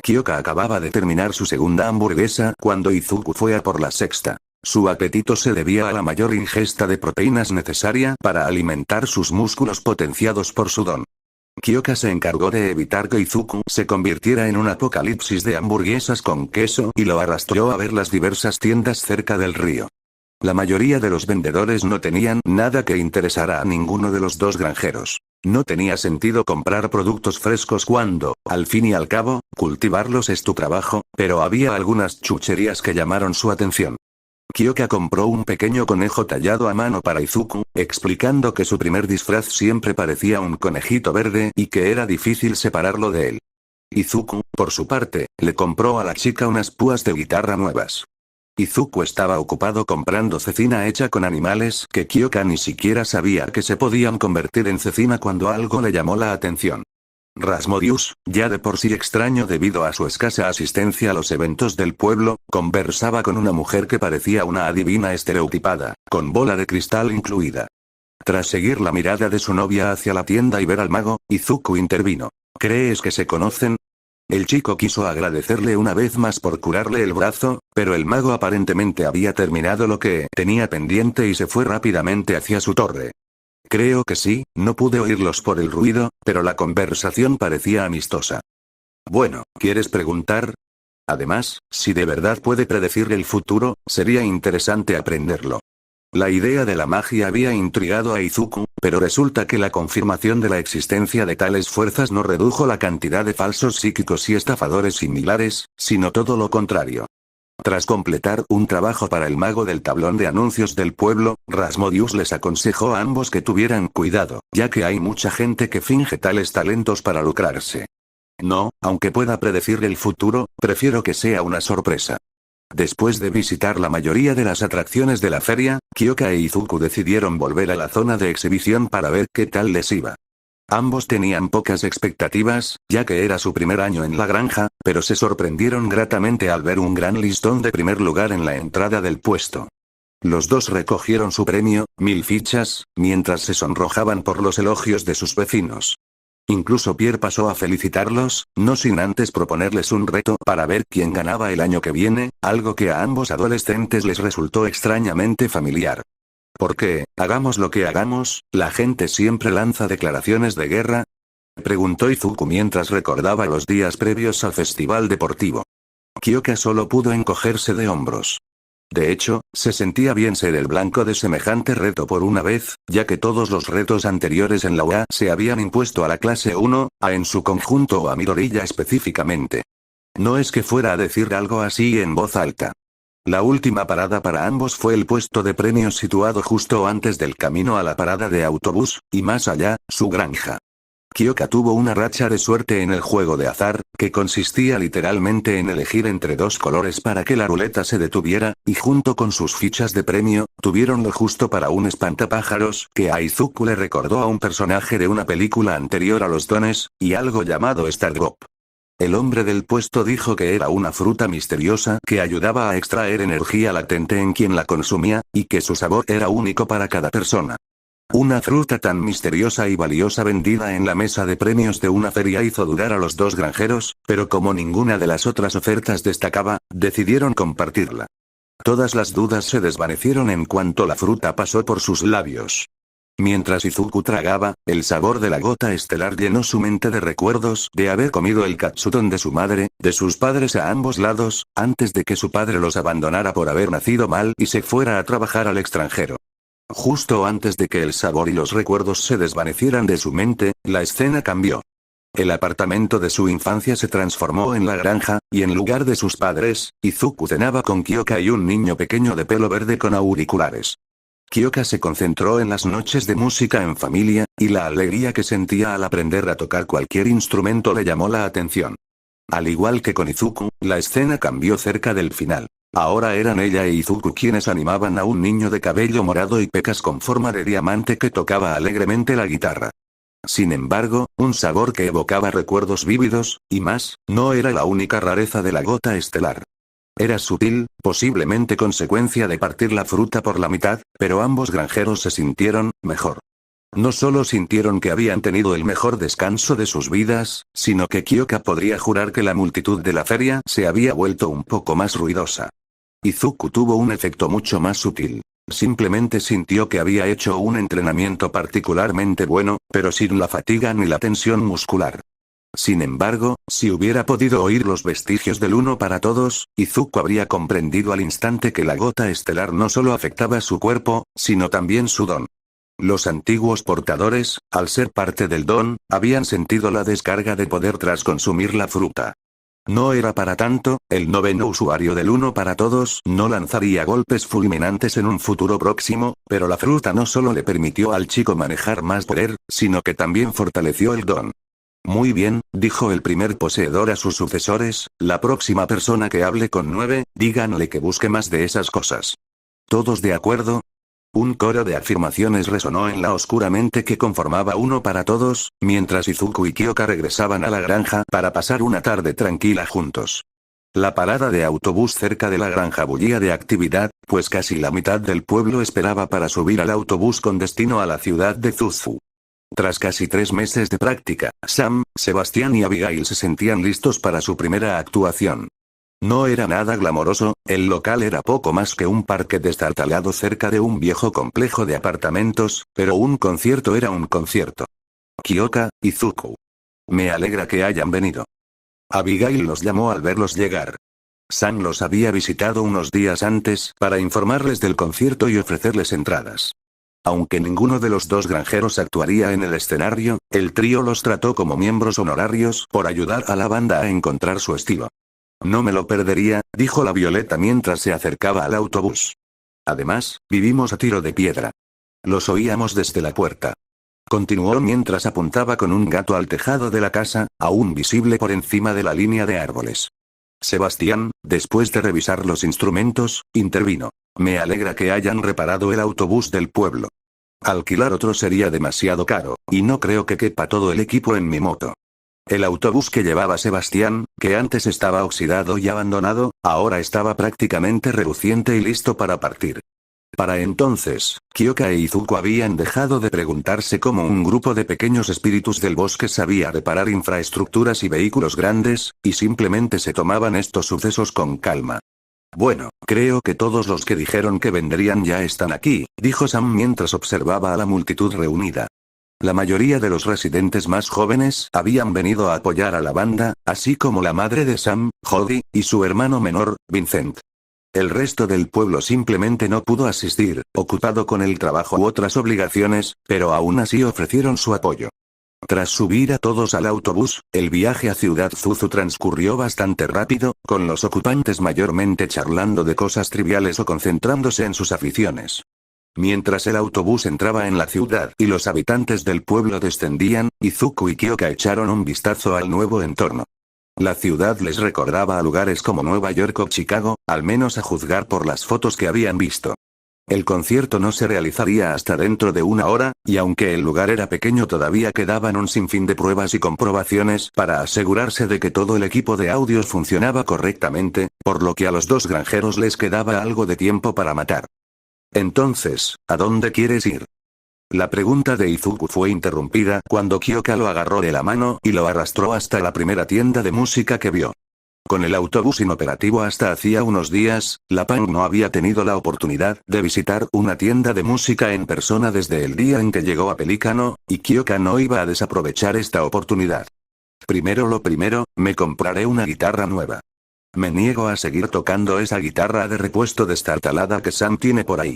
Kyoka acababa de terminar su segunda hamburguesa cuando Izuku fue a por la sexta. Su apetito se debía a la mayor ingesta de proteínas necesaria para alimentar sus músculos potenciados por su don. Kyoka se encargó de evitar que Izuku se convirtiera en un apocalipsis de hamburguesas con queso y lo arrastró a ver las diversas tiendas cerca del río. La mayoría de los vendedores no tenían nada que interesara a ninguno de los dos granjeros. No tenía sentido comprar productos frescos cuando, al fin y al cabo, cultivarlos es tu trabajo, pero había algunas chucherías que llamaron su atención. Kyoka compró un pequeño conejo tallado a mano para Izuku, explicando que su primer disfraz siempre parecía un conejito verde y que era difícil separarlo de él. Izuku, por su parte, le compró a la chica unas púas de guitarra nuevas. Izuku estaba ocupado comprando cecina hecha con animales que Kyoka ni siquiera sabía que se podían convertir en cecina cuando algo le llamó la atención. Rasmodius, ya de por sí extraño debido a su escasa asistencia a los eventos del pueblo, conversaba con una mujer que parecía una adivina estereotipada, con bola de cristal incluida. Tras seguir la mirada de su novia hacia la tienda y ver al mago, Izuku intervino. ¿Crees que se conocen? El chico quiso agradecerle una vez más por curarle el brazo, pero el mago aparentemente había terminado lo que tenía pendiente y se fue rápidamente hacia su torre. Creo que sí, no pude oírlos por el ruido, pero la conversación parecía amistosa. Bueno, ¿quieres preguntar? Además, si de verdad puede predecir el futuro, sería interesante aprenderlo. La idea de la magia había intrigado a Izuku, pero resulta que la confirmación de la existencia de tales fuerzas no redujo la cantidad de falsos psíquicos y estafadores similares, sino todo lo contrario. Tras completar un trabajo para el mago del tablón de anuncios del pueblo, Rasmodius les aconsejó a ambos que tuvieran cuidado, ya que hay mucha gente que finge tales talentos para lucrarse. No, aunque pueda predecir el futuro, prefiero que sea una sorpresa. Después de visitar la mayoría de las atracciones de la feria, Kyoka e Izuku decidieron volver a la zona de exhibición para ver qué tal les iba. Ambos tenían pocas expectativas, ya que era su primer año en la granja, pero se sorprendieron gratamente al ver un gran listón de primer lugar en la entrada del puesto. Los dos recogieron su premio, 1000 fichas, mientras se sonrojaban por los elogios de sus vecinos. Incluso Pierre pasó a felicitarlos, no sin antes proponerles un reto para ver quién ganaba el año que viene, algo que a ambos adolescentes les resultó extrañamente familiar. Porque, hagamos lo que hagamos, la gente siempre lanza declaraciones de guerra. Preguntó Izuku mientras recordaba los días previos al festival deportivo. Kyoka solo pudo encogerse de hombros. De hecho, se sentía bien ser el blanco de semejante reto por una vez, ya que todos los retos anteriores en la UA se habían impuesto a la clase 1, A en su conjunto o a Midoriya específicamente. No es que fuera a decir algo así en voz alta. La última parada para ambos fue el puesto de premios situado justo antes del camino a la parada de autobús, y más allá, su granja. Kyoka tuvo una racha de suerte en el juego de azar, que consistía literalmente en elegir entre dos colores para que la ruleta se detuviera, y junto con sus fichas de premio, tuvieron lo justo para un espantapájaros, que a Izuku le recordó a un personaje de una película anterior a los dones, y algo llamado Stardrop. El hombre del puesto dijo que era una fruta misteriosa que ayudaba a extraer energía latente en quien la consumía, y que su sabor era único para cada persona. Una fruta tan misteriosa y valiosa vendida en la mesa de premios de una feria hizo dudar a los dos granjeros, pero como ninguna de las otras ofertas destacaba, decidieron compartirla. Todas las dudas se desvanecieron en cuanto la fruta pasó por sus labios. Mientras Izuku tragaba, el sabor de la gota estelar llenó su mente de recuerdos de haber comido el katsudon de su madre, de sus padres a ambos lados, antes de que su padre los abandonara por haber nacido mal y se fuera a trabajar al extranjero. Justo antes de que el sabor y los recuerdos se desvanecieran de su mente, la escena cambió. El apartamento de su infancia se transformó en la granja, y en lugar de sus padres, Izuku cenaba con Kyoka y un niño pequeño de pelo verde con auriculares. Kyoka se concentró en las noches de música en familia, y la alegría que sentía al aprender a tocar cualquier instrumento le llamó la atención. Al igual que con Izuku, la escena cambió cerca del final. Ahora eran ella e Izuku quienes animaban a un niño de cabello morado y pecas con forma de diamante que tocaba alegremente la guitarra. Sin embargo, un sabor que evocaba recuerdos vívidos, y más, no era la única rareza de la gota estelar. Era sutil, posiblemente consecuencia de partir la fruta por la mitad, pero ambos granjeros se sintieron mejor. No solo sintieron que habían tenido el mejor descanso de sus vidas, sino que Kyoka podría jurar que la multitud de la feria se había vuelto un poco más ruidosa. Izuku tuvo un efecto mucho más sutil. Simplemente sintió que había hecho un entrenamiento particularmente bueno, pero sin la fatiga ni la tensión muscular. Sin embargo, si hubiera podido oír los vestigios del uno para todos, Izuku habría comprendido al instante que la gota estelar no solo afectaba su cuerpo, sino también su don. Los antiguos portadores, al ser parte del don, habían sentido la descarga de poder tras consumir la fruta. No era para tanto, el noveno usuario del uno para todos no lanzaría golpes fulminantes en un futuro próximo, pero la fruta no solo le permitió al chico manejar más poder, sino que también fortaleció el don. Muy bien, dijo el primer poseedor a sus sucesores, la próxima persona que hable con 9, díganle que busque más de esas cosas. ¿Todos de acuerdo? Un coro de afirmaciones resonó en la oscura mente que conformaba uno para todos, mientras Izuku y Kyoka regresaban a la granja para pasar una tarde tranquila juntos. La parada de autobús cerca de la granja bullía de actividad, pues casi la mitad del pueblo esperaba para subir al autobús con destino a la ciudad de Zuzu. Tras casi 3 meses de práctica, Sam, Sebastián y Abigail se sentían listos para su primera actuación. No era nada glamoroso, el local era poco más que un parque destartalado cerca de un viejo complejo de apartamentos, pero un concierto era un concierto. Kyoka, Izuku. Me alegra que hayan venido. Abigail los llamó al verlos llegar. Sam los había visitado unos días antes para informarles del concierto y ofrecerles entradas. Aunque ninguno de los dos granjeros actuaría en el escenario, el trío los trató como miembros honorarios por ayudar a la banda a encontrar su estilo. No me lo perdería, dijo la Violeta mientras se acercaba al autobús. Además, vivimos a tiro de piedra. Los oíamos desde la puerta. Continuó mientras apuntaba con un gato al tejado de la casa, aún visible por encima de la línea de árboles. Sebastián, después de revisar los instrumentos, intervino. Me alegra que hayan reparado el autobús del pueblo. Alquilar otro sería demasiado caro, y no creo que quepa todo el equipo en mi moto. El autobús que llevaba Sebastián, que antes estaba oxidado y abandonado, ahora estaba prácticamente reluciente y listo para partir. Para entonces, Kyoka e Izuku habían dejado de preguntarse cómo un grupo de pequeños espíritus del bosque sabía reparar infraestructuras y vehículos grandes, y simplemente se tomaban estos sucesos con calma. Bueno, creo que todos los que dijeron que vendrían ya están aquí, dijo Sam mientras observaba a la multitud reunida. La mayoría de los residentes más jóvenes habían venido a apoyar a la banda, así como la madre de Sam, Jody, y su hermano menor, Vincent. El resto del pueblo simplemente no pudo asistir, ocupado con el trabajo u otras obligaciones, pero aún así ofrecieron su apoyo. Tras subir a todos al autobús, el viaje a Ciudad Zuzu transcurrió bastante rápido, con los ocupantes mayormente charlando de cosas triviales o concentrándose en sus aficiones. Mientras el autobús entraba en la ciudad y los habitantes del pueblo descendían, Izuku y Kyoka echaron un vistazo al nuevo entorno. La ciudad les recordaba a lugares como Nueva York o Chicago, al menos a juzgar por las fotos que habían visto. El concierto no se realizaría hasta dentro de una hora, y aunque el lugar era pequeño todavía quedaban un sinfín de pruebas y comprobaciones para asegurarse de que todo el equipo de audios funcionaba correctamente, por lo que a los dos granjeros les quedaba algo de tiempo para matar. Entonces, ¿a dónde quieres ir? La pregunta de Izuku fue interrumpida cuando Kyoka lo agarró de la mano y lo arrastró hasta la primera tienda de música que vio. Con el autobús inoperativo hasta hacía unos días, la Pang no había tenido la oportunidad de visitar una tienda de música en persona desde el día en que llegó a Pelícano, y Kyoka no iba a desaprovechar esta oportunidad. Primero lo primero, me compraré una guitarra nueva. Me niego a seguir tocando esa guitarra de repuesto destartalada que Sam tiene por ahí.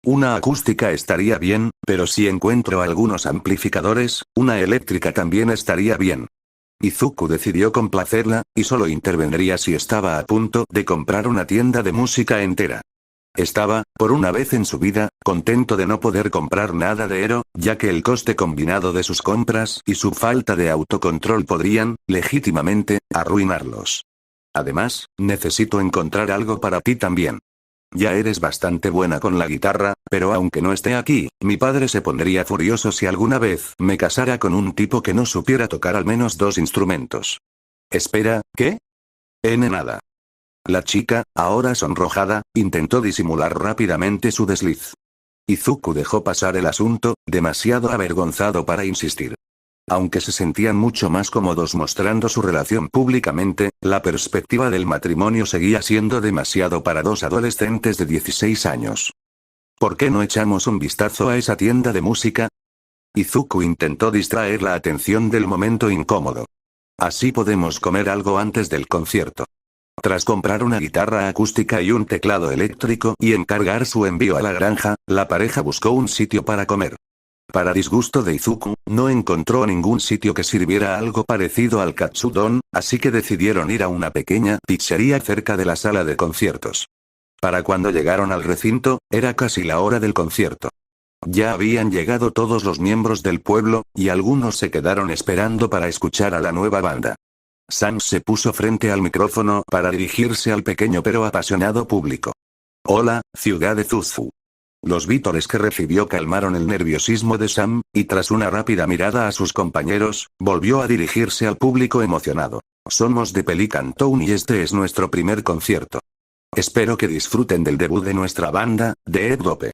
Una acústica estaría bien, pero si encuentro algunos amplificadores, una eléctrica también estaría bien. Izuku decidió complacerla, y solo intervendría si estaba a punto de comprar una tienda de música entera. Estaba, por una vez en su vida, contento de no poder comprar nada de Ero, ya que el coste combinado de sus compras y su falta de autocontrol podrían, legítimamente, arruinarlos. Además, necesito encontrar algo para ti también. Ya eres bastante buena con la guitarra, pero aunque no esté aquí, mi padre se pondría furioso si alguna vez me casara con un tipo que no supiera tocar al menos 2 instrumentos. Espera, ¿qué? Nada. La chica, ahora sonrojada, intentó disimular rápidamente su desliz. Izuku dejó pasar el asunto, demasiado avergonzado para insistir. Aunque se sentían mucho más cómodos mostrando su relación públicamente, la perspectiva del matrimonio seguía siendo demasiado para dos adolescentes de 16 años. ¿Por qué no echamos un vistazo a esa tienda de música? Izuku intentó distraer la atención del momento incómodo. Así podemos comer algo antes del concierto. Tras comprar una guitarra acústica y un teclado eléctrico y encargar su envío a la granja, la pareja buscó un sitio para comer. Para disgusto de Izuku, no encontró ningún sitio que sirviera algo parecido al katsudon, así que decidieron ir a una pequeña pizzería cerca de la sala de conciertos. Para cuando llegaron al recinto, era casi la hora del concierto. Ya habían llegado todos los miembros del pueblo, y algunos se quedaron esperando para escuchar a la nueva banda. Sam se puso frente al micrófono para dirigirse al pequeño pero apasionado público. Hola, ciudad de Zuzu. Los vítores que recibió calmaron el nerviosismo de Sam, y tras una rápida mirada a sus compañeros, volvió a dirigirse al público emocionado. Somos de Pelican Town y este es nuestro primer concierto. Espero que disfruten del debut de nuestra banda, The Ed Dope.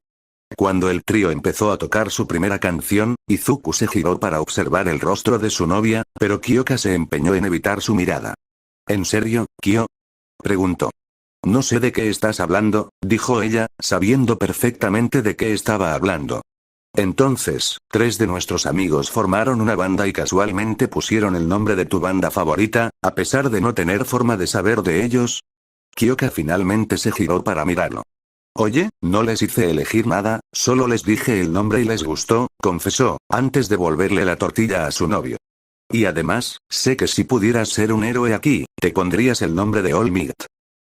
Cuando el trío empezó a tocar su primera canción, Izuku se giró para observar el rostro de su novia, pero Kyoka se empeñó en evitar su mirada. ¿En serio, Kyo? preguntó. No sé de qué estás hablando, dijo ella, sabiendo perfectamente de qué estaba hablando. Entonces, 3 de nuestros amigos formaron una banda y casualmente pusieron el nombre de tu banda favorita, a pesar de no tener forma de saber de ellos. Kyoka finalmente se giró para mirarlo. Oye, no les hice elegir nada, solo les dije el nombre y les gustó, confesó, antes de volverle la tortilla a su novio. Y además, sé que si pudieras ser un héroe aquí, te pondrías el nombre de All Might.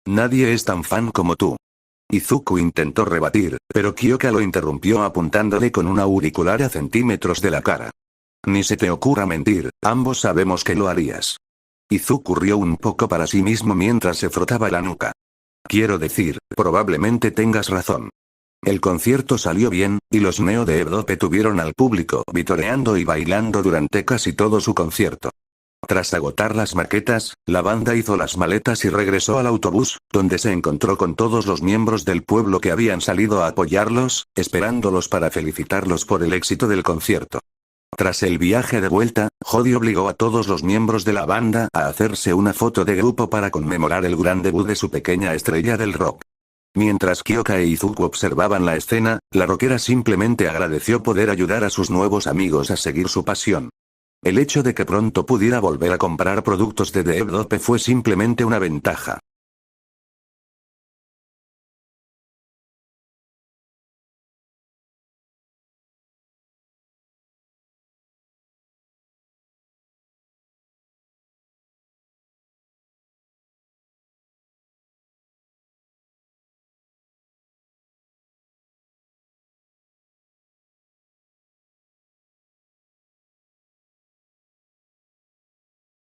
Nadie es tan fan como tú. Izuku intentó rebatir, pero Kyoka lo interrumpió apuntándole con un auricular a centímetros de la cara. Ni se te ocurra mentir, ambos sabemos que lo harías. Izuku rió un poco para sí mismo mientras se frotaba la nuca. Quiero decir, probablemente tengas razón. El concierto salió bien, y los Neo de Evdope tuvieron al público vitoreando y bailando durante casi todo su concierto. Tras agotar las maquetas, la banda hizo las maletas y regresó al autobús, donde se encontró con todos los miembros del pueblo que habían salido a apoyarlos, esperándolos para felicitarlos por el éxito del concierto. Tras el viaje de vuelta, Jody obligó a todos los miembros de la banda a hacerse una foto de grupo para conmemorar el gran debut de su pequeña estrella del rock. Mientras Kyoka e Izuku observaban la escena, la rockera simplemente agradeció poder ayudar a sus nuevos amigos a seguir su pasión. El hecho de que pronto pudiera volver a comprar productos de The Evdope fue simplemente una ventaja.